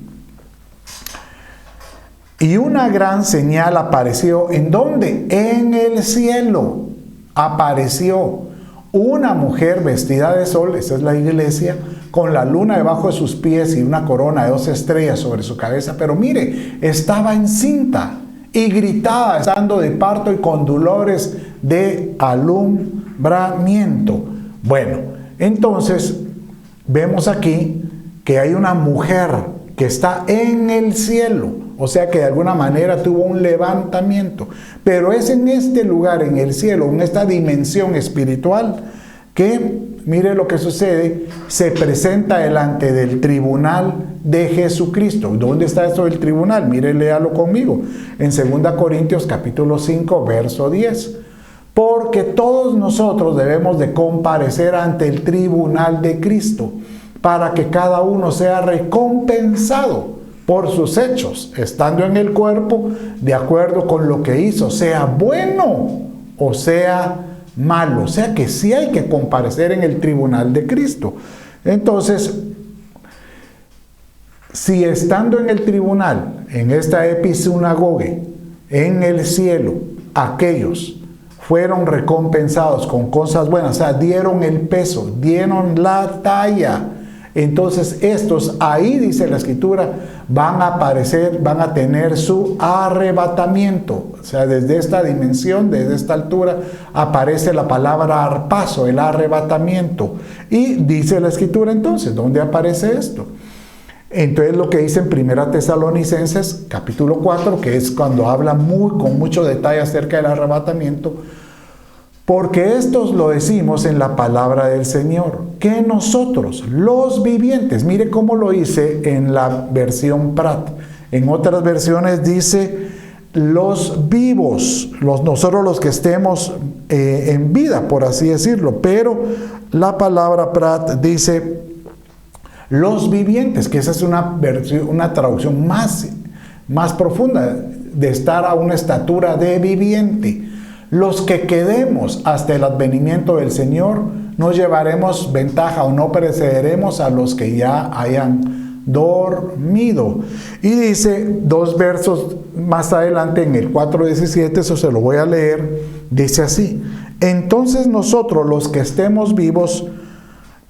Y una gran señal apareció. ¿En dónde? En el cielo. Apareció una mujer vestida de sol, esa es la iglesia, con la luna debajo de sus pies y una corona de 2 estrellas sobre su cabeza. Pero mire, estaba encinta y gritaba, estando de parto y con dolores de alumbramiento. Bueno, entonces vemos aquí que hay una mujer que está en el cielo, o sea que de alguna manera tuvo un levantamiento, pero es en este lugar, en el cielo, en esta dimensión espiritual, que, mire lo que sucede, se presenta delante del tribunal de Jesucristo. ¿Dónde está esto del tribunal? Mire, léalo conmigo, en 2 Corintios capítulo 5, verso 10. Porque todos nosotros debemos de comparecer ante el tribunal de Cristo, para que cada uno sea recompensado por sus hechos, estando en el cuerpo, de acuerdo con lo que hizo, sea bueno o sea malo. O sea que sí hay que comparecer en el tribunal de Cristo. Entonces, si estando en el tribunal, en esta episinagoge, en el cielo, aquellos fueron recompensados con cosas buenas, o sea, dieron el peso, dieron la talla, Entonces estos, ahí dice la Escritura, van a aparecer, van a tener su arrebatamiento. O sea, desde esta dimensión, desde esta altura, aparece la palabra harpazo, el arrebatamiento. Y dice la Escritura entonces, ¿dónde aparece esto? Entonces lo que dice en 1 Tesalonicenses, capítulo 4, que es cuando habla con mucho detalle acerca del arrebatamiento, porque estos lo decimos en la palabra del Señor, que nosotros, los vivientes, mire cómo lo hice en la versión Prat, en otras versiones dice los vivos, nosotros los que estemos en vida, por así decirlo, pero la palabra Prat dice los vivientes, que esa es una traducción más profunda, de estar a una estatura de viviente. Los que quedemos hasta el advenimiento del Señor, nos llevaremos ventaja o no pereceremos a los que ya hayan dormido. Y dice 2 versos más adelante, en el 4:17, eso se lo voy a leer, dice así: entonces nosotros los que estemos vivos,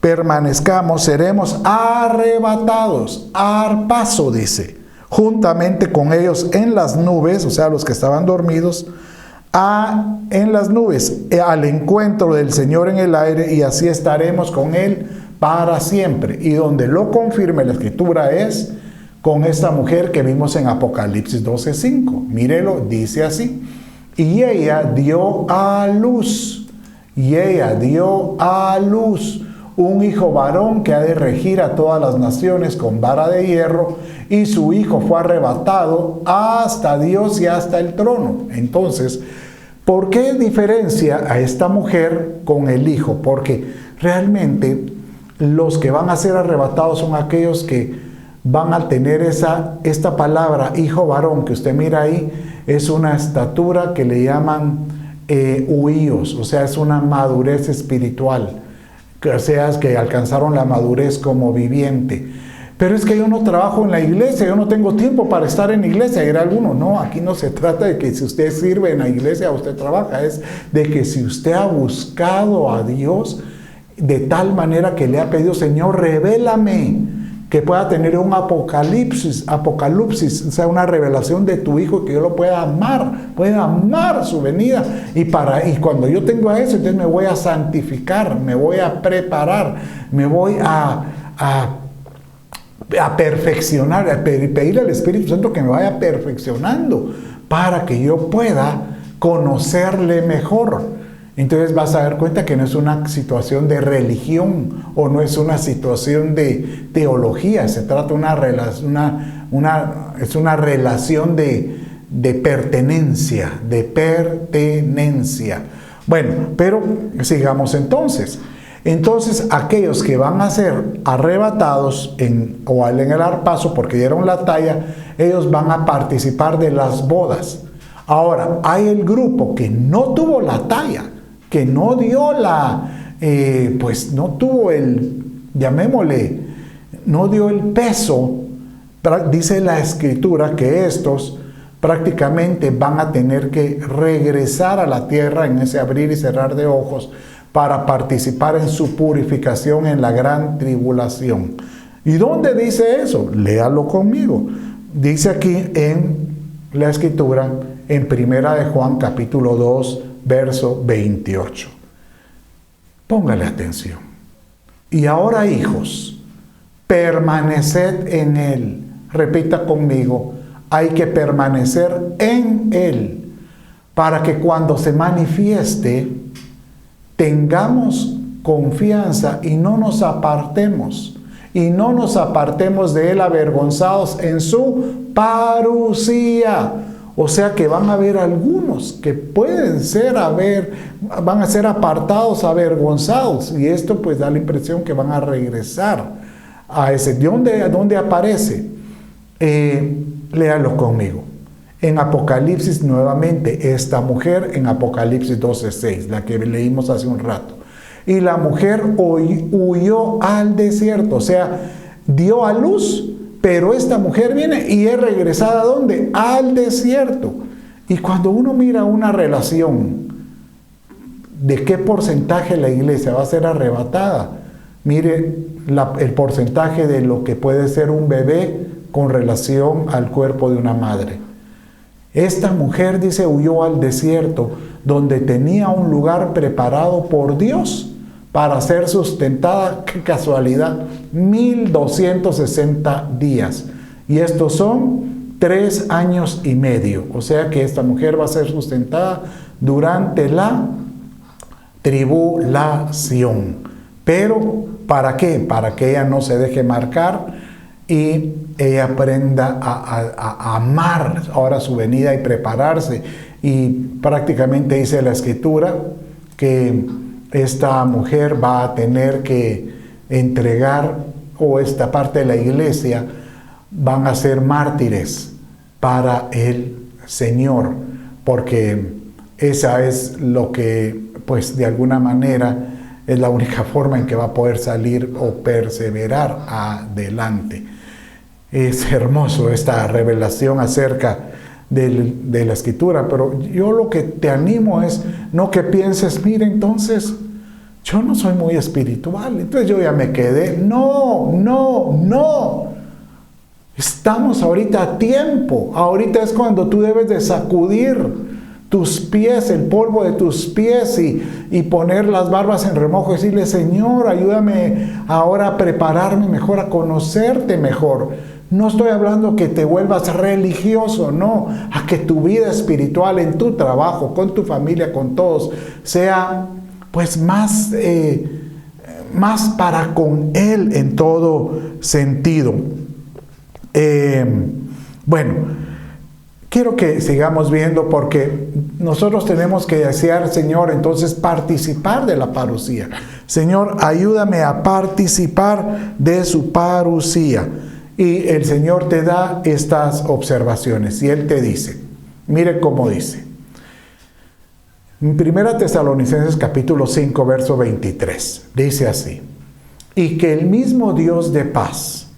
permanezcamos, seremos arrebatados, harpazo, dice, juntamente con ellos en las nubes, o sea, los que estaban dormidos, en las nubes, al encuentro del Señor en el aire, y así estaremos con Él para siempre. Y donde lo confirme la Escritura es con esta mujer que vimos en Apocalipsis 12:5. Mírelo, dice así: y ella dio a luz, un hijo varón que ha de regir a todas las naciones con vara de hierro, y su hijo fue arrebatado hasta Dios y hasta el trono. Entonces, ¿por qué diferencia a esta mujer con el hijo? Porque realmente los que van a ser arrebatados son aquellos que van a tener esta palabra hijo varón que usted mira ahí, es una estatura que le llaman huíos, o sea, es una madurez espiritual, o sea, es que alcanzaron la madurez como viviente. Pero es que yo no trabajo en la iglesia, yo no tengo tiempo para estar en la iglesia, dirá alguno. No, aquí no se trata de que si usted sirve en la iglesia, usted trabaja, es de que si usted ha buscado a Dios de tal manera que le ha pedido, Señor, revélame, que pueda tener un apocalipsis, o sea, una revelación de tu Hijo, que yo lo pueda amar su venida. Y cuando yo tengo eso, entonces me voy a santificar, me voy a preparar, me voy a perfeccionar, a pedirle al Espíritu Santo que me vaya perfeccionando para que yo pueda conocerle mejor. Entonces vas a dar cuenta que no es una situación de religión o no es una situación de teología, se trata de una relación de pertenencia, Bueno, pero sigamos entonces. Entonces, aquellos que van a ser arrebatados en el harpazo porque dieron la talla, ellos van a participar de las bodas. Ahora, hay el grupo que no tuvo la talla, que no dio no tuvo no dio el peso. Dice la Escritura que estos prácticamente van a tener que regresar a la tierra en ese abrir y cerrar de ojos, para participar en su purificación en la gran tribulación. ¿Y dónde dice eso? Léalo conmigo. Dice aquí en la Escritura, en 1 de Juan capítulo 2, verso 28. Póngale atención. Y ahora, hijos, permaneced en Él. Repita conmigo, hay que permanecer en Él, para que cuando se manifieste, tengamos confianza y no nos apartemos de Él avergonzados en su parucía. O sea que van a haber algunos que van a ser apartados, avergonzados, y esto pues da la impresión que van a regresar a ese. ¿De dónde aparece? Léalo conmigo. En Apocalipsis nuevamente, esta mujer en Apocalipsis 12:6, la que leímos hace un rato. Y la mujer huyó al desierto, o sea, dio a luz, pero esta mujer viene y es regresada ¿a dónde? Al desierto. Y cuando uno mira una relación de qué porcentaje la iglesia va a ser arrebatada, Mire el porcentaje de lo que puede ser un bebé con relación al cuerpo de una madre. Esta mujer, dice, huyó al desierto, donde tenía un lugar preparado por Dios para ser sustentada, qué casualidad, 1260 días. Y estos son 3 años y medio. O sea que esta mujer va a ser sustentada durante la tribulación. Pero, ¿para qué? Para que ella no se deje marcar y ella aprenda a amar ahora su venida y prepararse. Y prácticamente dice la Escritura que esta mujer va a tener que entregar, o esta parte de la iglesia van a ser mártires para el Señor, porque esa es lo que, pues de alguna manera, es la única forma en que va a poder salir o perseverar adelante. Es hermoso esta revelación acerca de la Escritura, pero yo lo que te animo es no que pienses, mire, entonces yo no soy muy espiritual, entonces yo ya me quedé. No. Estamos ahorita a tiempo. Ahorita es cuando tú debes de sacudir tus pies, el polvo de tus pies y poner las barbas en remojo y decirle, Señor, ayúdame ahora a prepararme mejor, a conocerte mejor. No estoy hablando que te vuelvas religioso, no, a que tu vida espiritual en tu trabajo, con tu familia, con todos, sea pues más para con Él en todo sentido. Bueno, quiero que sigamos viendo, porque nosotros tenemos que desear, Señor, entonces participar de la parucía. Señor, ayúdame a participar de su parucía. Y el Señor te da estas observaciones y Él te dice, mire cómo dice. En 1 Tesalonicenses capítulo 5, verso 23, dice así: y que el mismo Dios de paz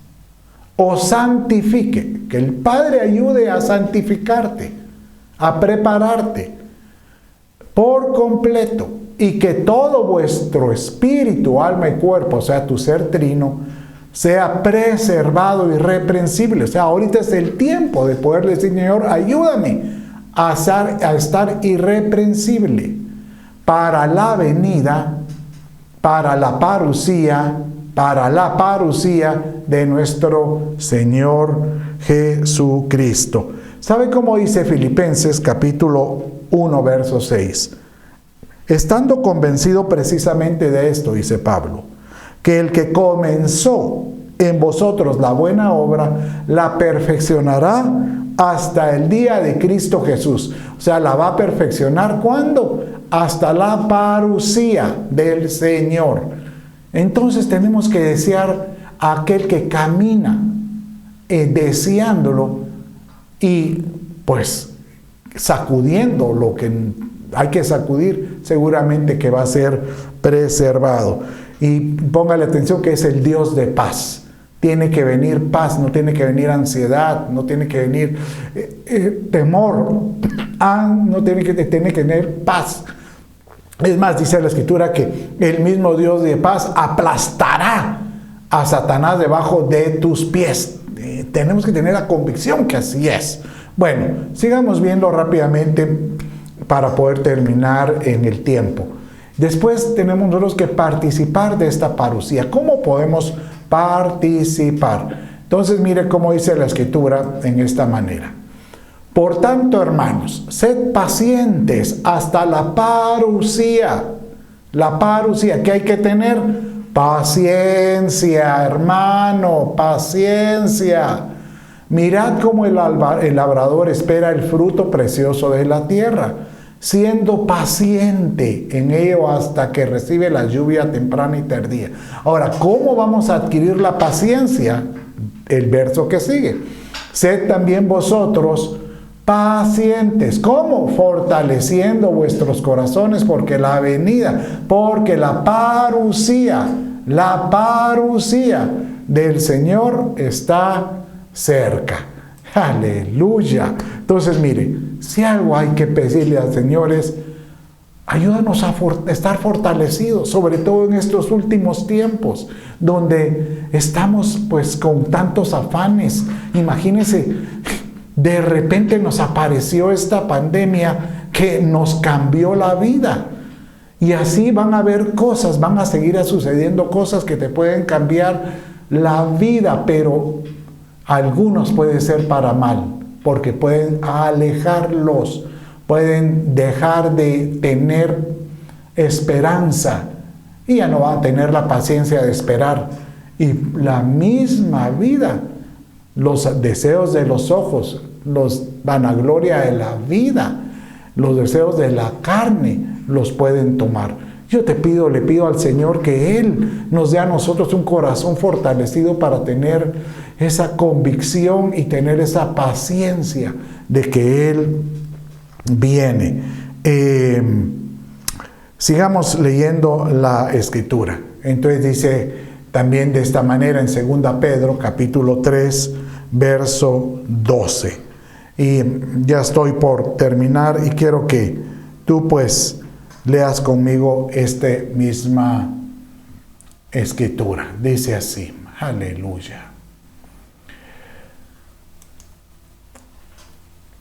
os santifique, que el Padre ayude a santificarte, a prepararte por completo, y que todo vuestro espíritu, alma y cuerpo, o sea, tu ser trino, sea preservado irreprensible. O sea, ahorita es el tiempo de poder decir, Señor, ayúdame a estar irreprensible para la venida, para la parucía de nuestro Señor Jesucristo. ¿Sabe cómo dice Filipenses capítulo 1, verso 6? Estando convencido precisamente de esto, dice Pablo, que el que comenzó en vosotros la buena obra, la perfeccionará hasta el día de Cristo Jesús. O sea, la va a perfeccionar, ¿cuándo? Hasta la parucía del Señor. Entonces tenemos que desear a aquel que camina deseándolo y pues sacudiendo lo que hay que sacudir, seguramente que va a ser preservado. Y póngale atención que es el Dios de paz. Tiene que venir paz, no tiene que venir ansiedad, no tiene que venir temor, no tiene que tener paz. Es más, dice la Escritura que el mismo Dios de paz aplastará a Satanás debajo de tus pies. Tenemos que tener la convicción que así es. Bueno, sigamos viendo rápidamente para poder terminar en el tiempo. Después tenemos nosotros que participar de esta parucía. ¿Cómo podemos participar? Entonces mire cómo dice la Escritura en esta manera. Por tanto, hermanos, sed pacientes hasta la parucía. La parucía, ¿qué hay que tener? Paciencia, hermano, paciencia. Mirad cómo el labrador espera el fruto precioso de la tierra, siendo paciente en ello hasta que recibe la lluvia temprana y tardía. Ahora, ¿cómo vamos a adquirir la paciencia? El verso que sigue. Sed también vosotros pacientes. ¿Cómo? Fortaleciendo vuestros corazones, porque la parucía del Señor está cerca. Aleluya. Entonces, mire, si algo hay que pedirle al Señor es Ayúdanos a estar fortalecidos, sobre todo en estos últimos tiempos, donde estamos pues con tantos afanes. Imagínense, de repente nos apareció esta pandemia que nos cambió la vida. Y así van a haber cosas, van a seguir sucediendo cosas que te pueden cambiar la vida, pero algunos pueden ser para mal, porque pueden alejarlos, pueden dejar de tener esperanza y ya no van a tener la paciencia de esperar. Y la misma vida, los deseos de los ojos, los vanagloria de la vida, los deseos de la carne, los pueden tomar. Yo le pido al Señor que Él nos dé a nosotros un corazón fortalecido para tener esa convicción y tener esa paciencia de que Él viene. Sigamos leyendo la Escritura. Entonces dice también de esta manera en 2 Pedro capítulo 3 verso 12. Y ya estoy por terminar y quiero que tú pues leas conmigo esta misma Escritura. Dice así, aleluya.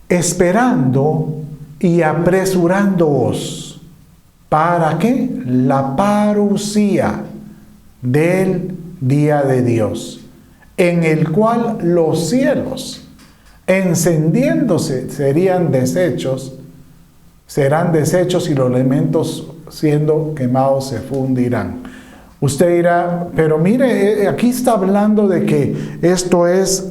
Esperando y apresurándoos, ¿para qué? La parucía del día de Dios, en el cual los cielos, encendiéndose, serán deshechos y los elementos siendo quemados se fundirán. Usted dirá, pero mire, aquí está hablando de que esto es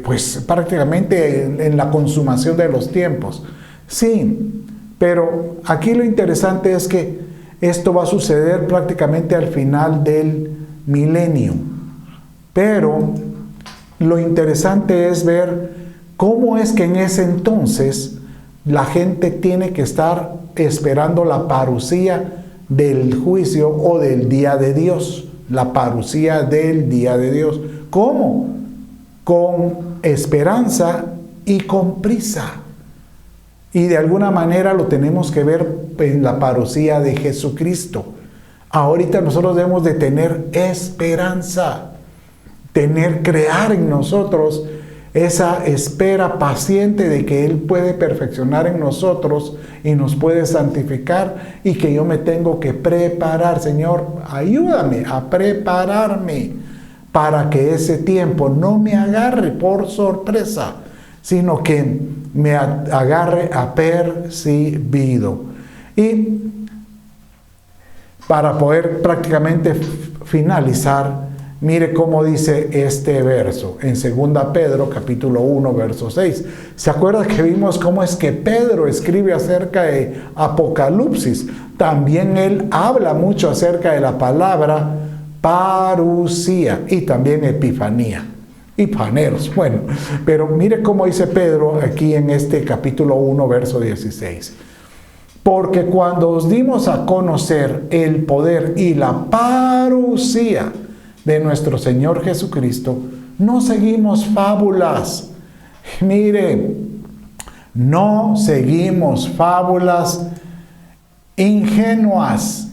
pues prácticamente en la consumación de los tiempos. Sí, pero aquí lo interesante es que esto va a suceder prácticamente al final del milenio. Pero lo interesante es ver cómo es que en ese entonces la gente tiene que estar esperando la parucía del juicio o del día de Dios. La parucía del día de Dios. ¿Cómo? Con esperanza y con prisa. Y de alguna manera lo tenemos que ver en la parucía de Jesucristo. Ahorita nosotros debemos de tener esperanza, crear en nosotros esa espera paciente de que Él puede perfeccionar en nosotros y nos puede santificar, y que yo me tengo que preparar. Señor, ayúdame a prepararme para que ese tiempo no me agarre por sorpresa, sino que me agarre apercibido. Y para poder prácticamente finalizar, mire cómo dice este verso en 2 Pedro capítulo 1 verso 6. ¿Se acuerda que vimos cómo es que Pedro escribe acerca de Apocalipsis? También él habla mucho acerca de la palabra parucía y también epifanía y paneros. Bueno, pero mire cómo dice Pedro aquí en este capítulo 1 verso 16. Porque cuando os dimos a conocer el poder y la parucía de nuestro Señor Jesucristo, no seguimos fábulas. Mire, no seguimos fábulas ingenuas,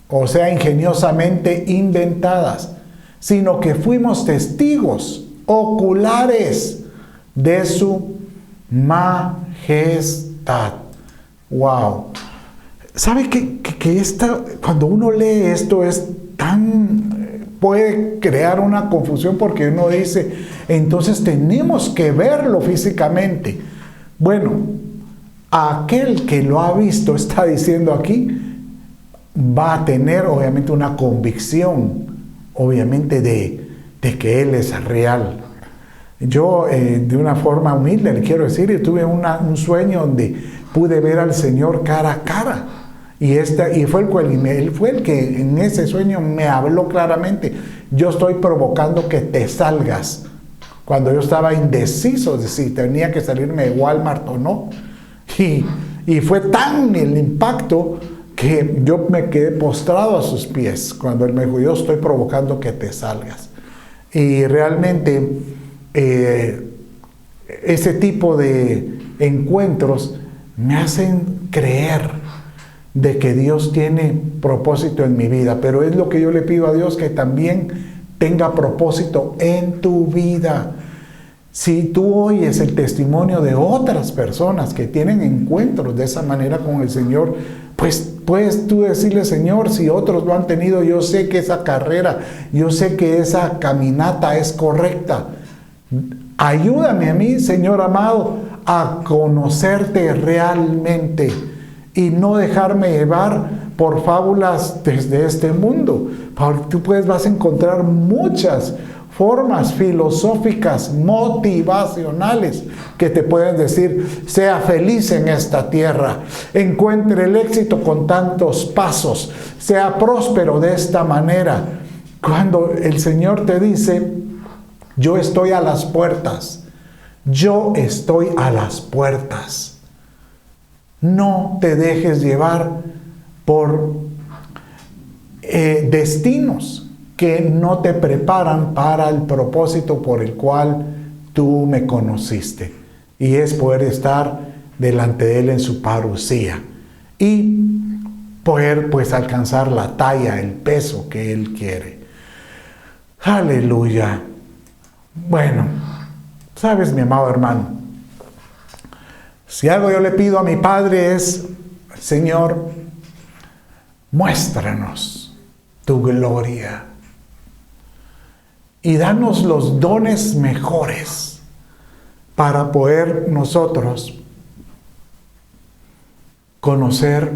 o sea, ingeniosamente inventadas, sino que fuimos testigos oculares de su majestad. Wow. ¿Sabe que cuando uno lee esto es puede crear una confusión, porque uno dice, entonces tenemos que verlo físicamente? Bueno, aquel que lo ha visto, está diciendo aquí, va a tener obviamente una convicción, obviamente de que Él es real. Yo de una forma humilde le quiero decir, yo tuve un sueño donde pude ver al Señor cara a cara. Y él fue el que en ese sueño me habló claramente. Yo estoy provocando que te salgas. Cuando yo estaba indeciso de si tenía que salirme de Walmart o no. Y fue tan el impacto que yo me quedé postrado a sus pies cuando Él me dijo, yo estoy provocando que te salgas. Y realmente ese tipo de encuentros me hacen creer de que Dios tiene propósito en mi vida, pero es lo que yo le pido a Dios, que también tenga propósito en tu vida. Si tú oyes el testimonio de otras personas que tienen encuentros de esa manera con el Señor, pues puedes tú decirle: Señor, si otros lo han tenido, yo sé que esa carrera, yo sé que esa caminata es correcta. Ayúdame a mí, Señor amado, a conocerte realmente y no dejarme llevar por fábulas desde este mundo. Tú vas a encontrar muchas formas filosóficas, motivacionales, que te pueden decir: sea feliz en esta tierra, encuentre el éxito con tantos pasos, sea próspero de esta manera. Cuando el Señor te dice: yo estoy a las puertas, yo estoy a las puertas. No te dejes llevar por destinos que no te preparan para el propósito por el cual tú me conociste, y es poder estar delante de Él en su parucía y poder pues alcanzar la talla, el peso que Él quiere. Aleluya. Bueno, sabes, mi amado hermano, si algo yo le pido a mi Padre es: Señor, muéstranos tu gloria y danos los dones mejores para poder nosotros conocer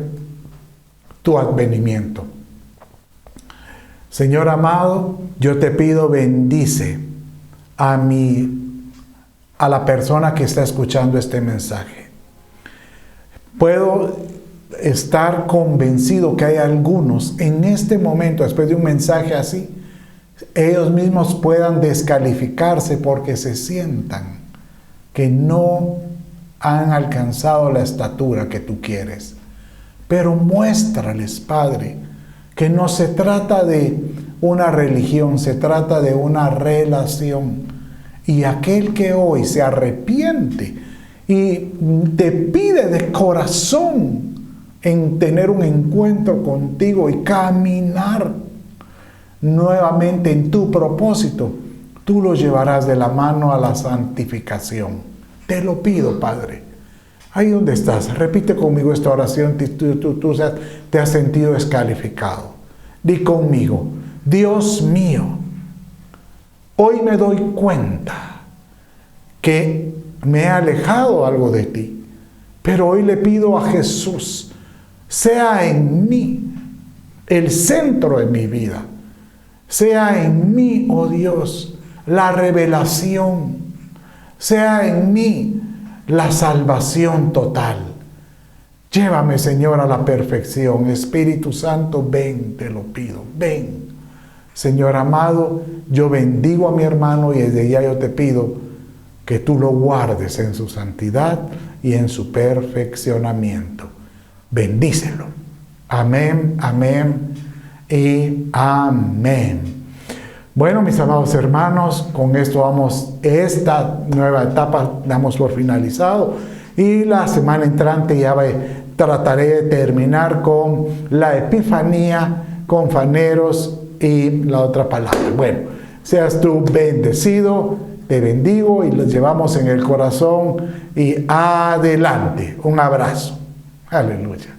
tu advenimiento. Señor amado, yo te pido: bendice a la persona que está escuchando este mensaje. Puedo estar convencido que hay algunos en este momento, después de un mensaje así, ellos mismos puedan descalificarse porque se sientan que no han alcanzado la estatura que tú quieres. Pero muéstrales, Padre, que no se trata de una religión, se trata de una relación. Y aquel que hoy se arrepiente y te pide de corazón en tener un encuentro contigo y caminar nuevamente en tu propósito, tú lo llevarás de la mano a la santificación. Te lo pido, Padre. Ahí donde estás, repite conmigo esta oración. Tú te has sentido descalificado. Di conmigo: Dios mío, hoy me doy cuenta que me he alejado algo de ti, pero hoy le pido a Jesús: sea en mí el centro de mi vida, sea en mí, oh Dios, la revelación, sea en mí la salvación total. Llévame, Señor, a la perfección. Espíritu Santo, ven, te lo pido, ven. Señor amado, yo bendigo a mi hermano y desde ya yo te pido que tú lo guardes en su santidad y en su perfeccionamiento. Bendícelo. Amén, amén y amén. Bueno, mis amados hermanos, con esto esta nueva etapa damos por finalizado, y la semana entrante ya trataré de terminar con la Epifanía, con faneros y la otra palabra. Bueno, seas tú bendecido, te bendigo y los llevamos en el corazón y adelante. Un abrazo. Aleluya.